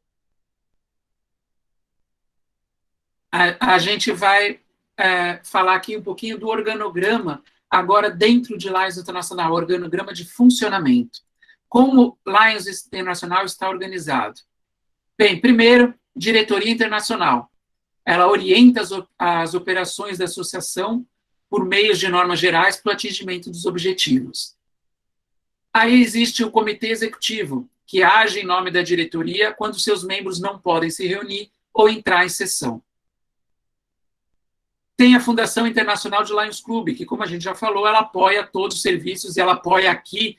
a gente vai falar aqui um pouquinho do organograma, agora dentro de Lions Internacional, organograma de funcionamento. Como Lions Internacional está organizado? Bem, primeiro, diretoria internacional. Ela orienta as operações da associação por meios de normas gerais para o atingimento dos objetivos. Aí existe o comitê executivo, que age em nome da diretoria quando seus membros não podem se reunir ou entrar em sessão. Tem a Fundação Internacional de Lions Club, que, como a gente já falou, ela apoia todos os serviços e ela apoia aqui,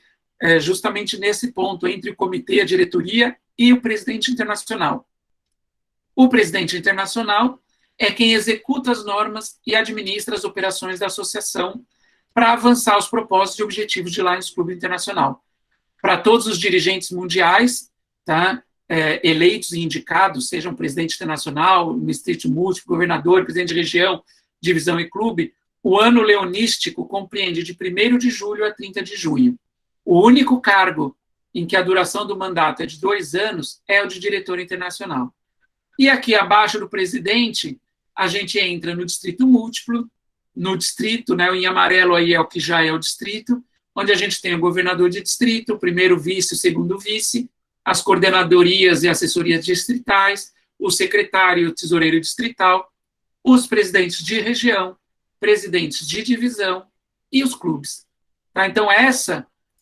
justamente nesse ponto, entre o comitê, a diretoria e o presidente internacional. O presidente internacional é quem executa as normas e administra as operações da associação para avançar os propósitos e objetivos de Lions Club Internacional. Para todos os dirigentes mundiais, tá, eleitos e indicados, sejam presidente internacional, distrito múltiplo, governador, presidente de região, divisão e clube, o ano leonístico compreende de 1º de julho a 30 de junho. O único cargo em que a duração do mandato é de 2 anos é o de diretor internacional. E aqui abaixo do presidente, a gente entra no distrito múltiplo, no distrito, né, em amarelo aí é o que já é o distrito, onde a gente tem o governador de distrito, o primeiro vice, o segundo vice, as coordenadorias e assessorias distritais, o secretário e o tesoureiro distrital, os presidentes de região, presidentes de divisão e os clubes. Tá? Então,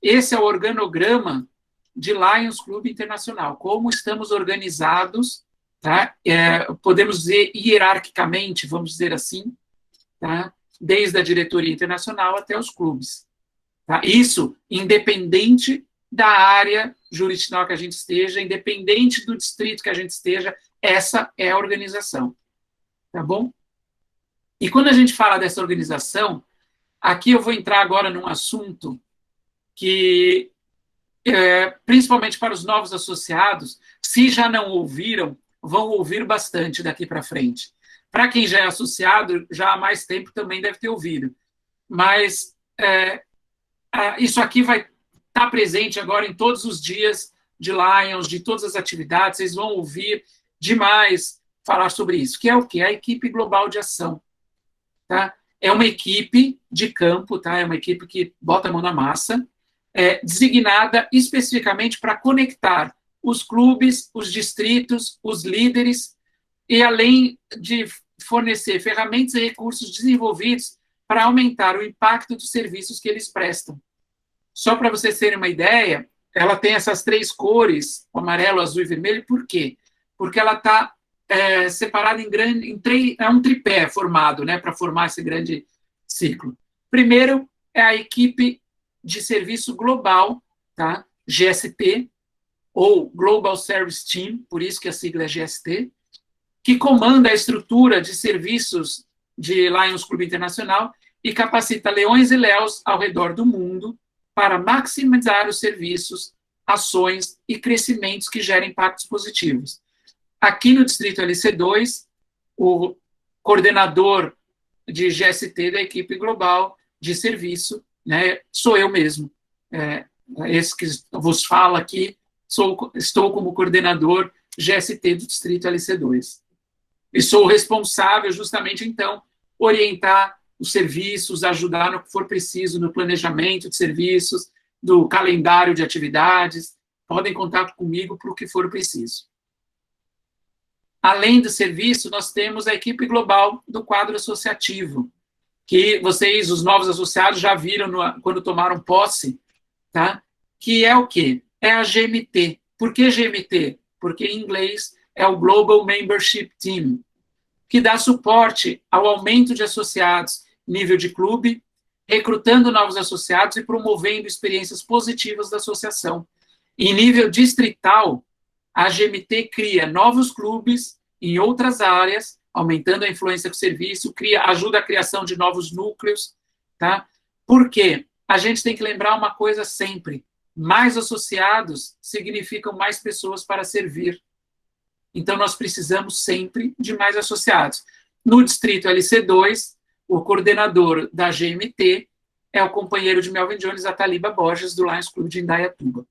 esse é o organograma de Lions Club Internacional, como estamos organizados, tá? Podemos dizer hierarquicamente, vamos dizer assim, tá? Desde a diretoria internacional até os clubes. Tá? Isso independente da área jurisdicional que a gente esteja, independente do distrito que a gente esteja, essa é a organização. Tá bom? E quando a gente fala dessa organização, aqui eu vou entrar agora num assunto que principalmente para os novos associados, se já não ouviram, vão ouvir bastante daqui para frente. Para quem já é associado, já há mais tempo também deve ter ouvido. Mas isso aqui vai estar presente agora em todos os dias de Lions, de todas as atividades, vocês vão ouvir demais falar sobre isso, que é o quê? A equipe global de ação. Tá? É uma equipe de campo, tá? É uma equipe que bota a mão na massa, designada especificamente para conectar os clubes, os distritos, os líderes, e além de fornecer ferramentas e recursos desenvolvidos para aumentar o impacto dos serviços que eles prestam. Só para vocês terem uma ideia, ela tem essas 3 cores, o amarelo, azul e vermelho, por quê? Porque ela está separada é um tripé formado, né, para formar esse grande ciclo. Primeiro é a equipe de serviço global, tá? GST, ou Global Service Team, por isso que a sigla é GST, que comanda a estrutura de serviços de Lions Clube Internacional e capacita leões e leões ao redor do mundo para maximizar os serviços, ações e crescimentos que gerem impactos positivos. Aqui no Distrito LC2, o coordenador de GST da equipe global de serviço, né, sou eu mesmo. Esse que vos fala aqui, estou como coordenador GST do Distrito LC2. E sou responsável, justamente, então, orientar os serviços, ajudar no que for preciso, no planejamento de serviços, do calendário de atividades. Podem contar comigo para o que for preciso. Além do serviço, nós temos a equipe global do quadro associativo, que vocês, os novos associados, já viram quando tomaram posse, tá? Que é o quê? É a GMT. Por que GMT? Porque em inglês é o Global Membership Team, que dá suporte ao aumento de associados nível de clube, recrutando novos associados e promovendo experiências positivas da associação. Em nível distrital, a GMT cria novos clubes em outras áreas, aumentando a influência do serviço, ajuda a criação de novos núcleos, tá? Por quê? A gente tem que lembrar uma coisa sempre: mais associados significam mais pessoas para servir. Então, nós precisamos sempre de mais associados. No Distrito LC2, o coordenador da GMT é o companheiro de Melvin Jones, Ataliba Borges, do Lions Clube de Indaiatuba.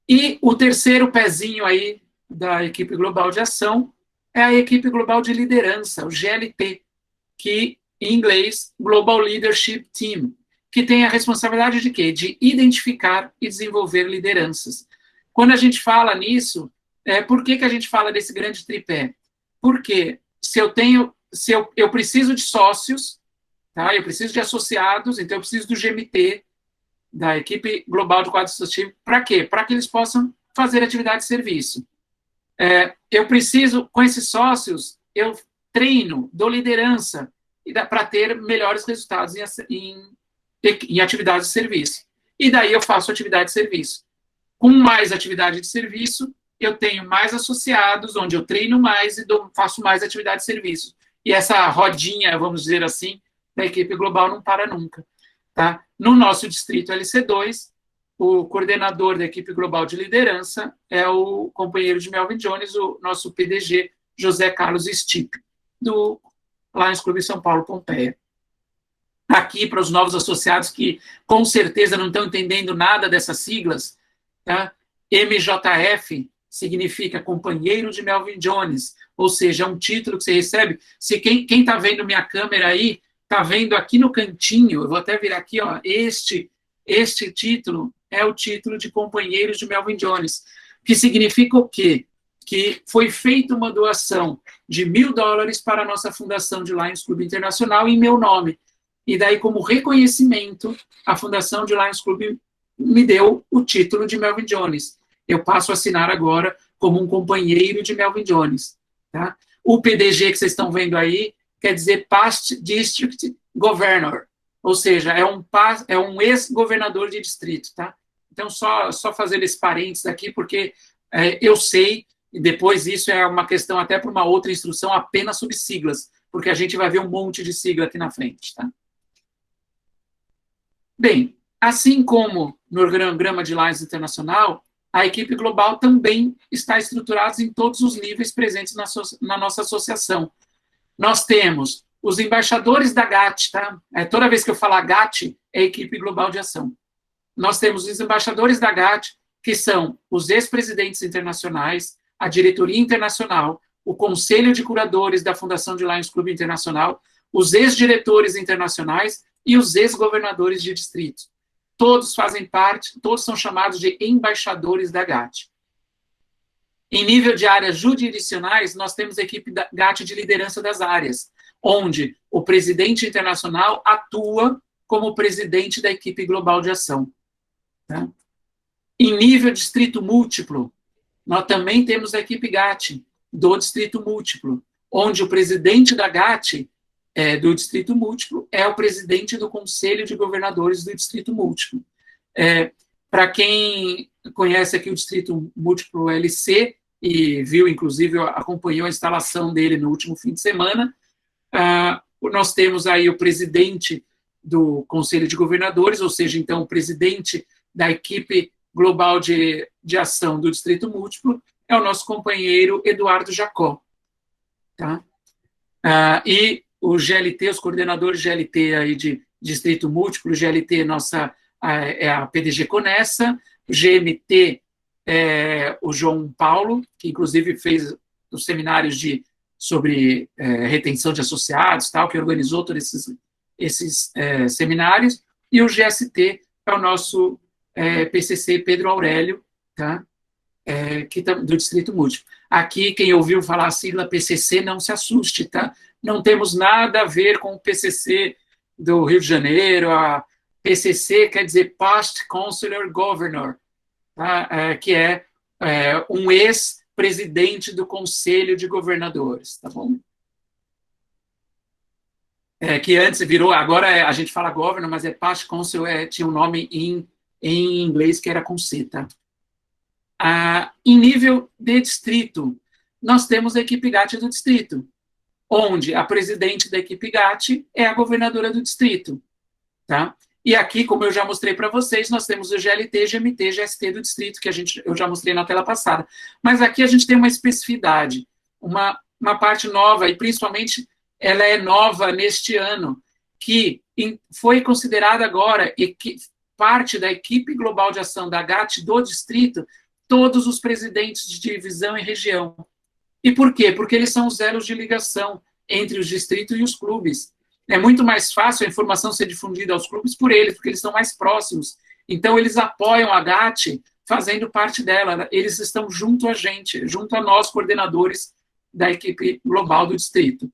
E o terceiro pezinho aí da equipe global de ação é a equipe global de liderança, o GLT, que, em inglês, Global Leadership Team, que tem a responsabilidade de quê? De identificar e desenvolver lideranças. Quando a gente fala nisso, por que a gente fala desse grande tripé? Porque eu preciso de sócios, tá? Eu preciso de associados, então eu preciso do GMT, da equipe global do quadro associativo, para quê? Para que eles possam fazer atividade de serviço. Eu preciso, com esses sócios, eu treino, dou liderança, para ter melhores resultados em atividades de serviço. E daí eu faço atividade de serviço. Com mais atividade de serviço, eu tenho mais associados, onde eu treino mais e faço mais atividade de serviço. E essa rodinha, vamos dizer assim, da equipe global não para nunca. Tá? No nosso distrito LC2, o coordenador da equipe global de liderança é o companheiro de Melvin Jones, o nosso PDG, José Carlos Stipe, do Lions Clube São Paulo Pompeia. Aqui, para os novos associados que com certeza não estão entendendo nada dessas siglas, tá? MJF significa companheiro de Melvin Jones, ou seja, é um título que você recebe. Se quem está vendo minha câmera aí, está vendo aqui no cantinho, eu vou até virar aqui, ó, este título é o título de companheiros de Melvin Jones, que significa o quê? Que foi feita uma doação de $1.000 para a nossa fundação de Lions Clube Internacional em meu nome. E daí, como reconhecimento, a fundação de Lions Clube me deu o título de Melvin Jones. Eu passo a assinar agora como um companheiro de Melvin Jones. Tá? O PDG que vocês estão vendo aí quer dizer Past District Governor, ou seja, é um ex-governador de distrito. Tá? Então, só fazer esse parênteses aqui, porque eu sei, e depois isso é uma questão até para uma outra instrução apenas sobre siglas, porque a gente vai ver um monte de sigla aqui na frente. Tá? Bem, Assim como no organograma de Lions Internacional, a equipe global também está estruturada em todos os níveis presentes na nossa associação. Nós temos os embaixadores da GAT, tá? Toda vez que eu falar GAT, é equipe global de ação. Nós temos os embaixadores da GAT, que são os ex-presidentes internacionais, a diretoria internacional, o conselho de curadores da Fundação de Lions Clube Internacional, os ex-diretores internacionais e os ex-governadores de distritos. Todos fazem parte, todos são chamados de embaixadores da GAT. Em nível de áreas jurisdicionais, nós temos a equipe da GAT de liderança das áreas, onde o presidente internacional atua como presidente da equipe global de ação. Tá? Em nível de distrito múltiplo, nós também temos a equipe GAT do distrito múltiplo, onde o presidente da GAT do distrito múltiplo é o presidente do Conselho de Governadores do distrito múltiplo. Para quem conhece aqui o distrito múltiplo LC, e viu, inclusive, acompanhou a instalação dele no último fim de semana, nós temos aí o presidente do Conselho de Governadores, ou seja, então, o presidente da equipe global de ação do distrito múltiplo, é o nosso companheiro Eduardo Jacó. Tá? E o GLT, os coordenadores GLT aí de distrito múltiplo, GLT é a PDG Conessa, o GMT é o João Paulo, que inclusive fez os seminários sobre retenção de associados, tal, que organizou todos esses seminários, e o GST é o nosso PCC Pedro Aurélio, tá? Do distrito múltiplo. Aqui, quem ouviu falar a sigla PCC, não se assuste, tá? Não temos nada a ver com o PCC do Rio de Janeiro. A PCC quer dizer Past Consular Governor, tá? Que é um ex-presidente do Conselho de Governadores, tá bom? Que antes virou, agora a gente fala governor, mas Past Consular, tinha um nome em inglês que era com C, tá? Em nível de distrito, nós temos a equipe GAT do distrito, onde a presidente da equipe GAT é a governadora do distrito. Tá? E aqui, como eu já mostrei para vocês, nós temos o GLT, GMT, GST do distrito, que eu já mostrei na tela passada. Mas aqui a gente tem uma especificidade, uma parte nova, e principalmente ela é nova neste ano, que foi considerada agora parte da equipe global de ação da GAT do distrito, todos os presidentes de divisão e região. E por quê? Porque eles são os elos de ligação entre os distritos e os clubes. É muito mais fácil a informação ser difundida aos clubes por eles, porque eles estão mais próximos. Então, eles apoiam a GAT fazendo parte dela. Eles estão junto a gente, junto a nós, coordenadores da equipe global do distrito.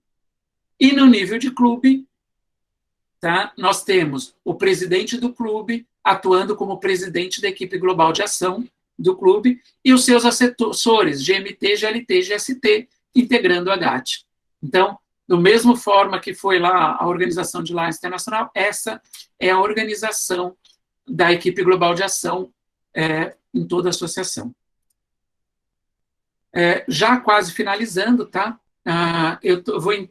E no nível de clube, tá, nós temos o presidente do clube atuando como presidente da equipe global de ação do clube, e os seus assessores, GMT, GLT, GST, integrando a GAT. Então, da mesma forma que foi lá a organização de Lions Internacional, essa é a organização da equipe global de ação em toda a associação. Já quase finalizando, tá?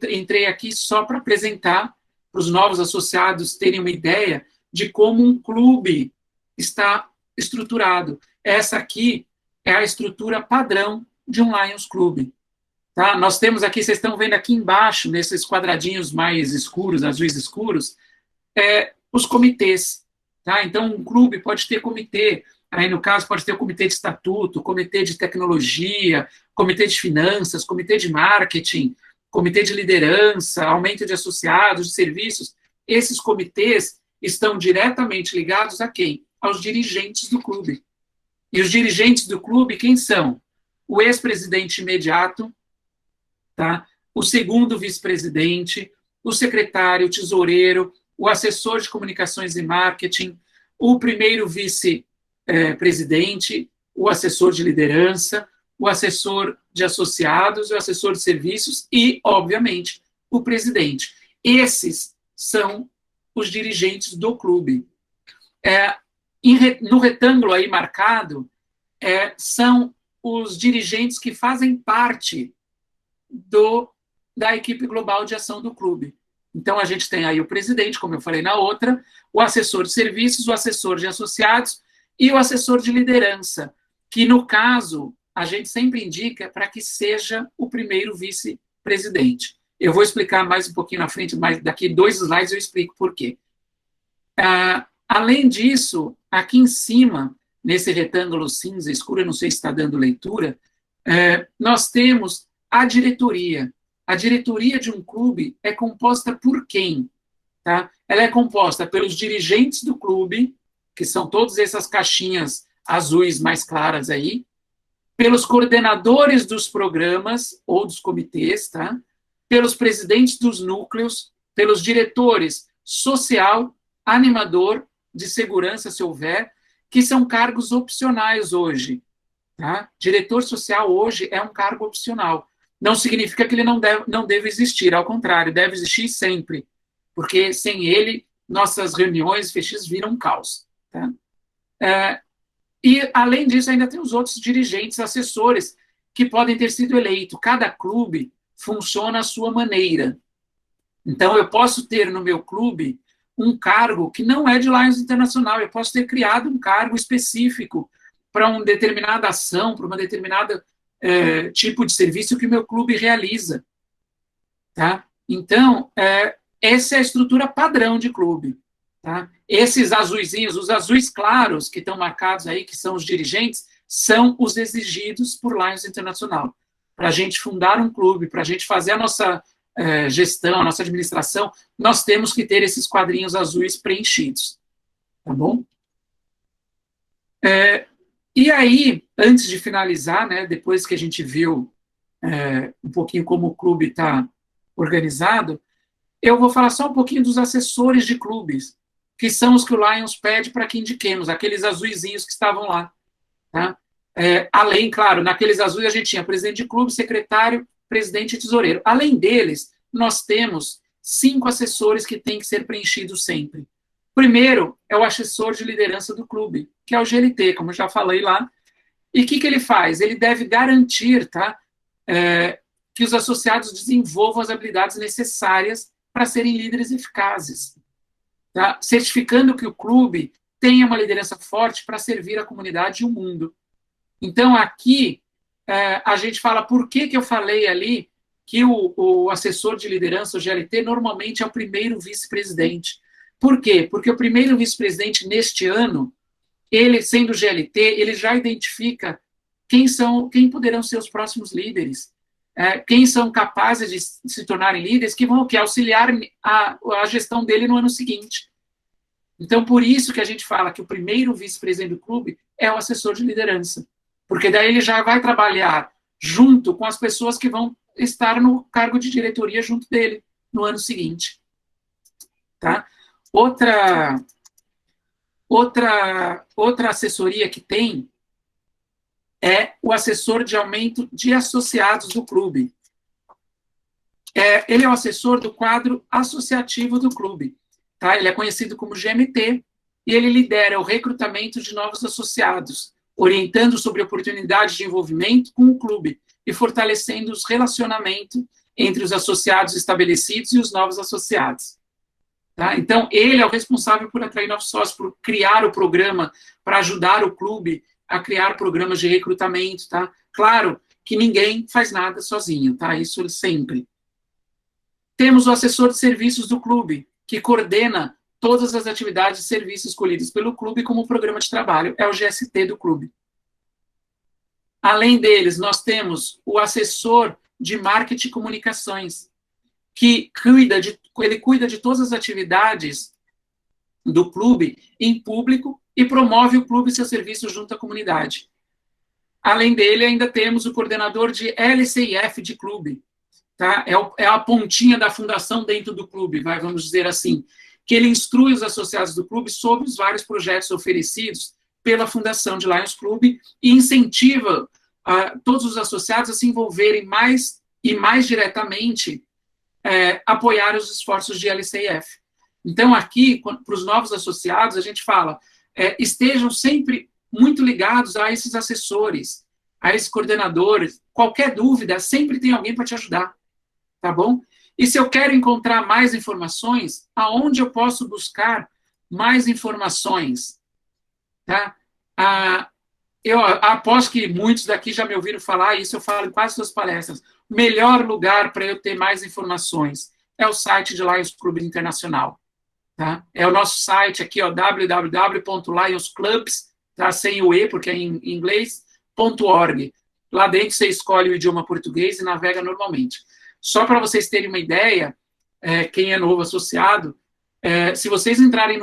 Entrei aqui só para apresentar, para os novos associados terem uma ideia de como um clube está estruturado. Essa aqui é a estrutura padrão de um Lions Club. Tá? Nós temos aqui, vocês estão vendo aqui embaixo, nesses quadradinhos mais escuros, azuis escuros, os comitês. Tá? Então, um clube pode ter comitê, aí no caso pode ter o comitê de estatuto, comitê de tecnologia, comitê de finanças, comitê de marketing, comitê de liderança, aumento de associados, de serviços. Esses comitês estão diretamente ligados a quem? Aos dirigentes do clube. E os dirigentes do clube, quem são? O ex-presidente imediato, tá? O segundo vice-presidente, o secretário, o tesoureiro, o assessor de comunicações e marketing, o primeiro vice-presidente, o assessor de liderança, o assessor de associados, o assessor de serviços e, obviamente, o presidente. Esses são os dirigentes do clube. No retângulo aí marcado, são os dirigentes que fazem parte da equipe global de ação do clube. Então, a gente tem aí o presidente, como eu falei na outra, o assessor de serviços, o assessor de associados e o assessor de liderança, que, no caso, a gente sempre indica para que seja o primeiro vice-presidente. Eu vou explicar mais um pouquinho na frente, mas daqui 2 slides eu explico por quê. Além disso, aqui em cima, nesse retângulo cinza escuro, eu não sei se está dando leitura, nós temos a diretoria. A diretoria de um clube é composta por quem? Tá? Ela é composta pelos dirigentes do clube, que são todas essas caixinhas azuis mais claras aí, pelos coordenadores dos programas ou dos comitês, tá? Pelos presidentes dos núcleos, pelos diretores social, animador, de segurança, se houver, que são cargos opcionais hoje. Tá? Diretor social hoje é um cargo opcional. Não significa que ele não deve existir, ao contrário, deve existir sempre, porque sem ele, nossas reuniões fechas viram um caos. Tá? E, além disso, ainda tem os outros dirigentes, assessores, que podem ter sido eleitos. Cada clube funciona à sua maneira. Então, eu posso ter no meu clube um cargo que não é de Lions Internacional, eu posso ter criado um cargo específico para uma determinada ação, para uma determinada tipo de serviço que o meu clube realiza. Tá? Então, essa é a estrutura padrão de clube. Tá? Esses azuizinhos, os azuis claros que estão marcados aí, que são os dirigentes, são os exigidos por Lions Internacional. Para a gente fundar um clube, para a gente fazer a nossa gestão, a nossa administração, nós temos que ter esses quadrinhos azuis preenchidos. Tá bom? E aí, antes de finalizar, né, depois que a gente viu um pouquinho como o clube está organizado, eu vou falar só um pouquinho dos assessores de clubes, que são os que o Lions pede para que indiquemos, aqueles azuizinhos que estavam lá. Tá? Além, claro, naqueles azuis a gente tinha presidente de clube, secretário, presidente e tesoureiro. Além deles, nós temos 5 assessores que têm que ser preenchidos sempre. Primeiro é o assessor de liderança do clube, que é o GLT, como eu já falei lá. E o que ele faz? Ele deve garantir, tá, que os associados desenvolvam as habilidades necessárias para serem líderes eficazes, tá? Certificando que o clube tenha uma liderança forte para servir a comunidade e o mundo. Então, aqui, a gente fala por que eu falei ali que o assessor de liderança, o GLT, normalmente é o primeiro vice-presidente. Por quê? Porque o primeiro vice-presidente, neste ano, ele, sendo GLT, ele já identifica quem poderão ser os próximos líderes, quem são capazes de se tornarem líderes, que vão auxiliar a gestão dele no ano seguinte. Então, por isso que a gente fala que o primeiro vice-presidente do clube é o assessor de liderança, porque daí ele já vai trabalhar junto com as pessoas que vão estar no cargo de diretoria junto dele no ano seguinte. Tá? Outra assessoria que tem é o assessor de aumento de associados do clube. Ele é o assessor do quadro associativo do clube. Tá? Ele é conhecido como GMT e ele lidera o recrutamento de novos associados, orientando sobre oportunidades de envolvimento com o clube e fortalecendo os relacionamentos entre os associados estabelecidos e os novos associados. Tá? Então, ele é o responsável por atrair novos sócios, por criar o programa, para ajudar o clube a criar programas de recrutamento. Tá? Claro que ninguém faz nada sozinho, tá? Isso sempre. Temos o assessor de serviços do clube, que coordena todas as atividades e serviços escolhidos pelo clube como programa de trabalho. É o GST do clube. Além deles, nós temos o assessor de marketing e comunicações, que cuida de todas as atividades do clube em público e promove o clube e seus serviços junto à comunidade. Além dele, ainda temos o coordenador de LCIF de clube. Tá? É a pontinha da fundação dentro do clube, vamos dizer assim, que ele instrui os associados do clube sobre os vários projetos oferecidos pela fundação de Lions Clube e incentiva todos os associados a se envolverem mais e mais diretamente apoiar os esforços de LCIF. Então, aqui, para os novos associados, a gente fala, estejam sempre muito ligados a esses assessores, a esses coordenadores. Qualquer dúvida, sempre tem alguém para te ajudar, tá bom? E se eu quero encontrar mais informações, aonde eu posso buscar mais informações? Tá? Eu aposto que muitos daqui já me ouviram falar, isso eu falo em quase todas as palestras. O melhor lugar para eu ter mais informações é o site de Lions Club Internacional. Tá? É o nosso site aqui, www.lionsclubs, tá? Sem o E, porque é em inglês, .org. Lá dentro você escolhe o idioma português e navega normalmente. Só para vocês terem uma ideia, quem é novo associado, se vocês entrarem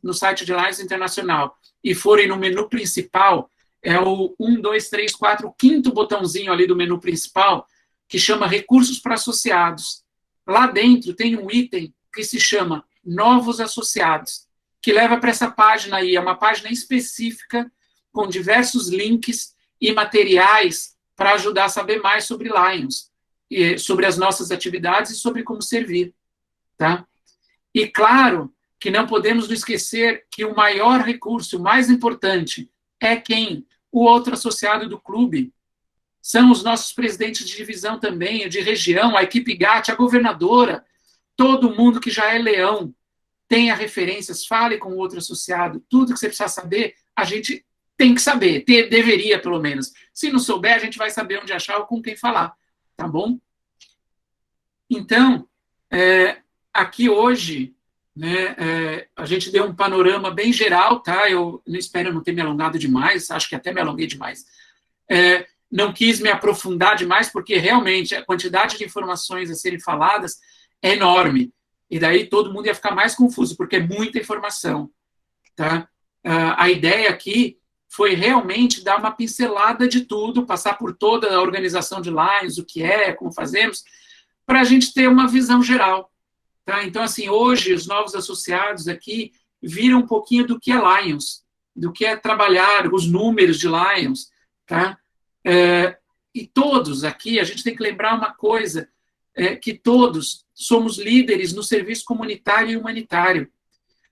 no site de Lions Internacional e forem no menu principal, é o 1, 2, 3, 4, o quinto botãozinho ali do menu principal, que chama Recursos para Associados. Lá dentro tem um item que se chama Novos Associados, que leva para essa página aí, é uma página específica, com diversos links e materiais para ajudar a saber mais sobre Lions, sobre as nossas atividades e sobre como servir. Tá? E claro que não podemos nos esquecer que o maior recurso, o mais importante, é quem? O outro associado do clube. São os nossos presidentes de divisão também, de região, a equipe GAT, a governadora, todo mundo que já é leão, tenha referências, fale com o outro associado, tudo que você precisa saber, a gente tem que saber, deveria pelo menos. Se não souber, a gente vai saber onde achar ou com quem falar, tá bom? Então, aqui hoje, né, a gente deu um panorama bem geral, tá? Eu não espero não ter me alongado demais, acho que até me alonguei demais. Não quis me aprofundar demais, porque realmente a quantidade de informações a serem faladas é enorme. E daí todo mundo ia ficar mais confuso, porque é muita informação. Tá? A ideia aqui foi realmente dar uma pincelada de tudo, passar por toda a organização de Lions, o que é, como fazemos, para a gente ter uma visão geral. Tá? Então, assim, hoje os novos associados aqui viram um pouquinho do que é Lions, do que é trabalhar, os números de Lions. Tá? E todos aqui, a gente tem que lembrar uma coisa, que todos somos líderes no serviço comunitário e humanitário.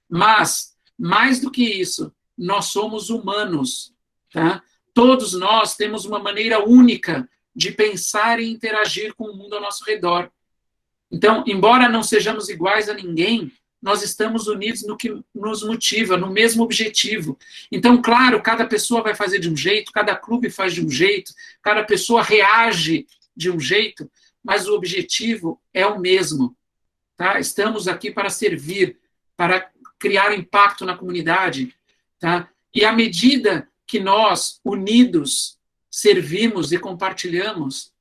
Mas, mais do que isso, nós somos humanos. Tá? Todos nós temos uma maneira única de pensar e interagir com o mundo ao nosso redor. Então, embora não sejamos iguais a ninguém, nós estamos unidos no que nos motiva, no mesmo objetivo. Então, claro, cada pessoa vai fazer de um jeito, cada clube faz de um jeito, cada pessoa reage de um jeito, mas o objetivo é o mesmo. Tá? Estamos aqui para servir, para criar impacto na comunidade. Tá? E à medida que nós, unidos, servimos e compartilhamos,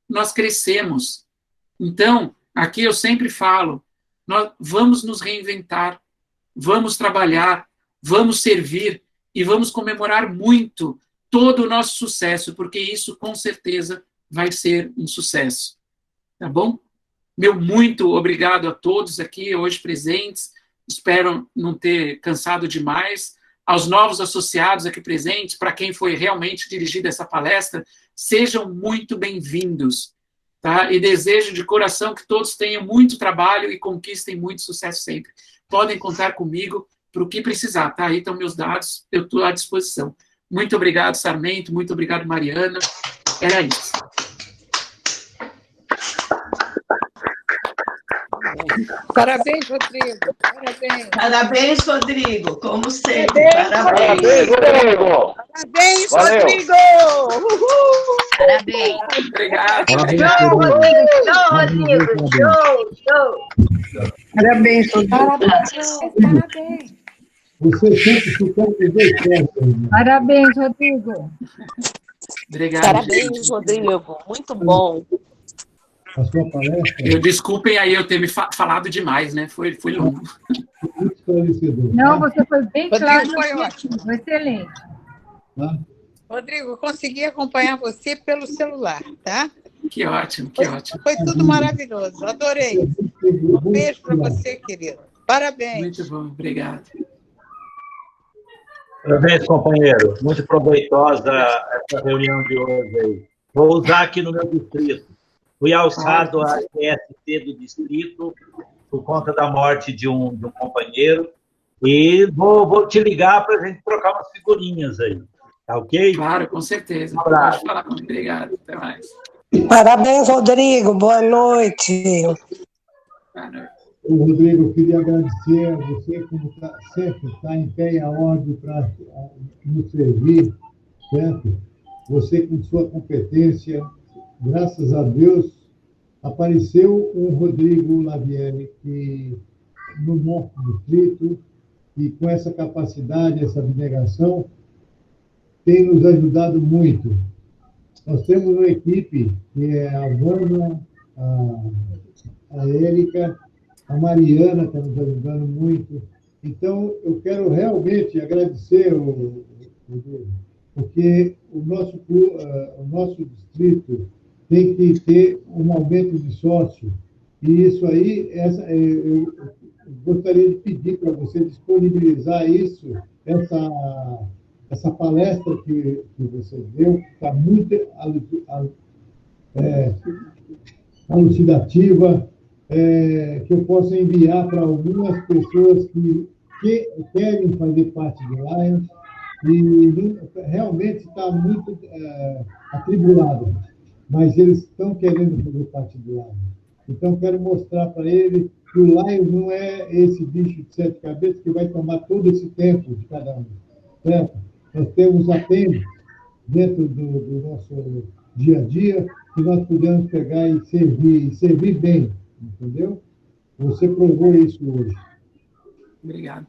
nós crescemos. Então, aqui eu sempre falo, nós vamos nos reinventar, vamos trabalhar, vamos servir e vamos comemorar muito todo o nosso sucesso, porque isso, com certeza, vai ser um sucesso. Tá bom? Meu muito obrigado a todos aqui hoje presentes. Espero não ter cansado demais. Aos novos associados aqui presentes, para quem foi realmente dirigida essa palestra, sejam muito bem-vindos. Tá? E desejo de coração que todos tenham muito trabalho e conquistem muito sucesso sempre. Podem contar comigo para o que precisar. Tá? Aí estão meus dados, eu estou à disposição. Muito obrigado, Sarmento. Muito obrigado, Mariana. Era isso. Parabéns, Rodrigo. Parabéns. Parabéns, Rodrigo. Como sempre. Parabéns, Rodrigo. Parabéns, Valeu. Rodrigo. Uhul. Parabéns. Obrigado. Show, Rodrigo. Show. Parabéns, Rodrigo. Parabéns. Você sempre ficou com 2 pés. Parabéns, Rodrigo. Obrigado. Parabéns, Rodrigo. Muito bom. A sua palestra Desculpem aí eu ter me falado demais, né? Foi longo. muito esclarecedora. Não, você foi bem Rodrigo, claro. foi ótimo. Excelente. Tá? Rodrigo, eu consegui acompanhar você pelo celular, tá? Que ótimo, que ótimo. Foi tudo maravilhoso, adorei. Um beijo para você, querido. Parabéns. Muito bom, obrigado. Parabéns, companheiro. Muito proveitosa essa reunião de hoje aí. Vou usar aqui no meu distrito. Fui alçado à PST do distrito por conta da morte de um companheiro e vou te ligar para a gente trocar umas figurinhas aí. Tá ok? Claro, com certeza. Um abraço. Pode falar comigo. Obrigado. Até mais. Parabéns, Rodrigo. Boa noite. Rodrigo, eu queria agradecer a você, como sempre está em pé e a ordem para nos servir, certo? Você, com sua competência, graças a Deus, apareceu um Rodrigo Lavieri, que no nosso distrito, e com essa capacidade, essa abnegação, tem nos ajudado muito. Nós temos uma equipe, que é a Vânia, a Érica, a Mariana está nos ajudando muito. Então, eu quero realmente agradecer, Rodrigo, porque o nosso distrito tem que ter um aumento de sócio. E isso aí, eu gostaria de pedir para você disponibilizar isso, essa palestra que você deu, que está muito elucidativa, que eu possa enviar para algumas pessoas que querem fazer parte do Lions e realmente está muito atribulado, mas eles estão querendo fazer parte do Lions. Então, quero mostrar para eles que o Lions não é esse bicho de 7 cabeças que vai tomar todo esse tempo de cada um, certo? Nós temos apenas, dentro do nosso dia a dia, que nós podemos pegar e servir bem, entendeu? Você provou isso hoje. Obrigado.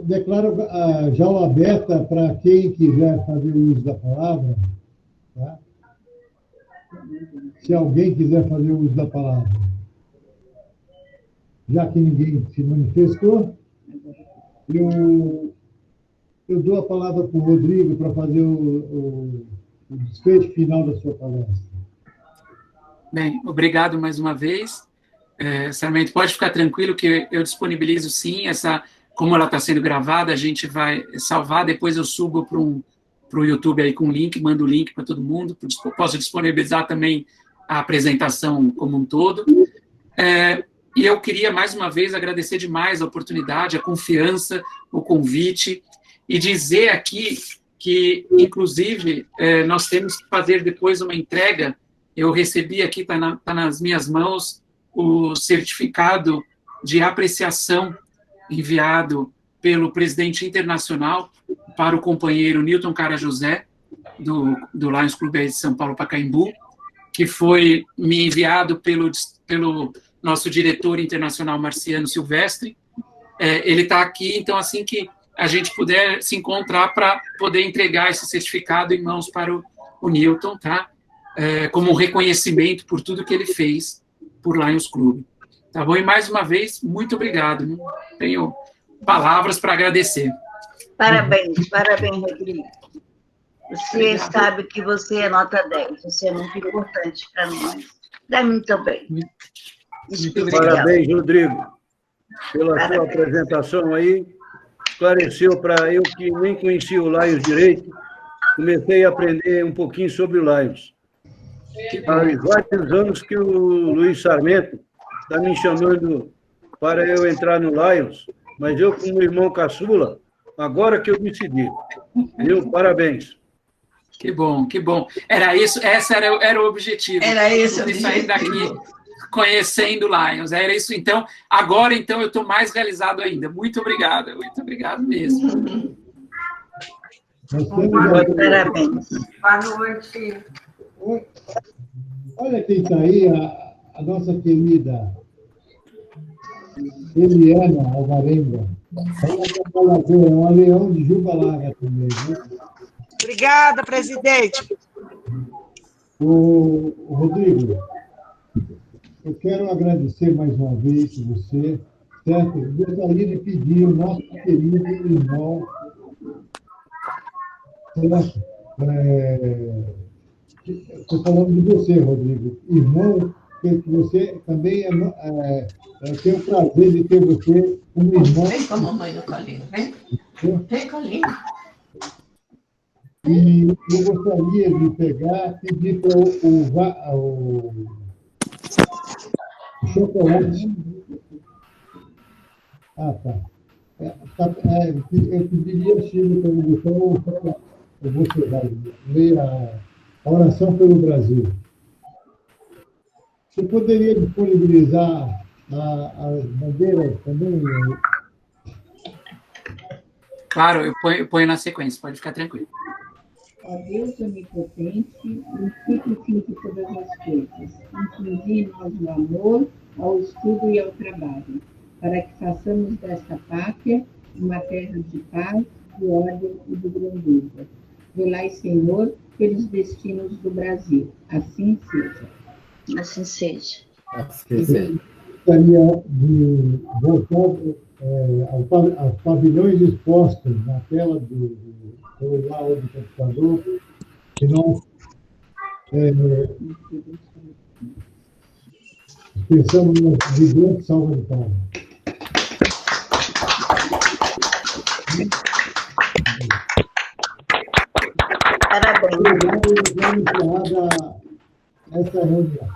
Declaro a jaula aberta para quem quiser fazer o uso da palavra. Tá? Se alguém quiser fazer o uso da palavra. Já que ninguém se manifestou, eu dou a palavra para o Rodrigo para fazer o desfecho final da sua palestra. Bem, obrigado mais uma vez. Sarmento, pode ficar tranquilo que eu disponibilizo sim, como ela está sendo gravada, a gente vai salvar, depois eu subo para o YouTube aí com o link, mando o link para todo mundo, posso disponibilizar também a apresentação como um todo. E eu queria, mais uma vez, agradecer demais a oportunidade, a confiança, o convite, e dizer aqui que, inclusive, nós temos que fazer depois uma entrega. Eu recebi aqui, está nas minhas mãos, o certificado de apreciação enviado pelo presidente internacional para o companheiro Newton Cara José, do Lions Clube de São Paulo Pacaembu, que foi me enviado pelo nosso diretor internacional, Marciano Silvestre. Ele está aqui, então, assim que a gente puder se encontrar para poder entregar esse certificado em mãos para o Newton, tá? Como um reconhecimento por tudo que ele fez por Lions Clube. Tá bom? E, mais uma vez, muito obrigado. Não tenho palavras para agradecer. Parabéns, Rodrigo. Você sabe que você é nota 10, você é muito importante para nós. Para mim também. Parabéns, Rodrigo, pela sua apresentação aí. Esclareceu para eu que nem conhecia o Lions direito, comecei a aprender um pouquinho sobre o Lions. Há vários anos que o Luiz Sarmento está me chamando para eu entrar no Lions, mas eu, como irmão caçula, agora que eu decidi. Viu? Parabéns. Que bom, que bom. Era isso, esse era o objetivo. Era esse o objetivo. Sair daqui conhecendo Lions. Era isso, então. Agora, então, eu estou mais realizado ainda. Muito obrigado mesmo. Parabéns. Boa noite. Olha quem está aí, a nossa querida Eliana Alvarenga. Ela é uma leão de Juba Larga também, né? Obrigada, presidente. Rodrigo, eu quero agradecer mais uma vez você, certo? Eu gostaria de pedir o nosso querido irmão, certo? Estou falando de você, Rodrigo, irmão, que você também tem o prazer de ter você como irmão. Vem com a mamãe no colinho, vem. Vem, colinho. E eu gostaria de pedir para o chocolate. Ah, tá. Eu pediria, Chico, para o botão, eu vou ler a oração pelo Brasil. Você poderia disponibilizar as bandeiras também? Claro, eu ponho na sequência, pode ficar tranquilo. Ó Deus onipotente, princípio e fim de todas as coisas, infundi em nós o amor ao estudo e ao trabalho, para que façamos desta pátria uma terra de paz, de ordem e de grandeza. Velai, Senhor, pelos destinos do Brasil. Assim seja. Assim seja. Assim seja. Gostaria de voltar aos pavilhões expostos na tela do celular ou do computador, que nós pensamos no gigante salva de palmas. Parabéns. Obrigado, vamos encerrar essa reunião.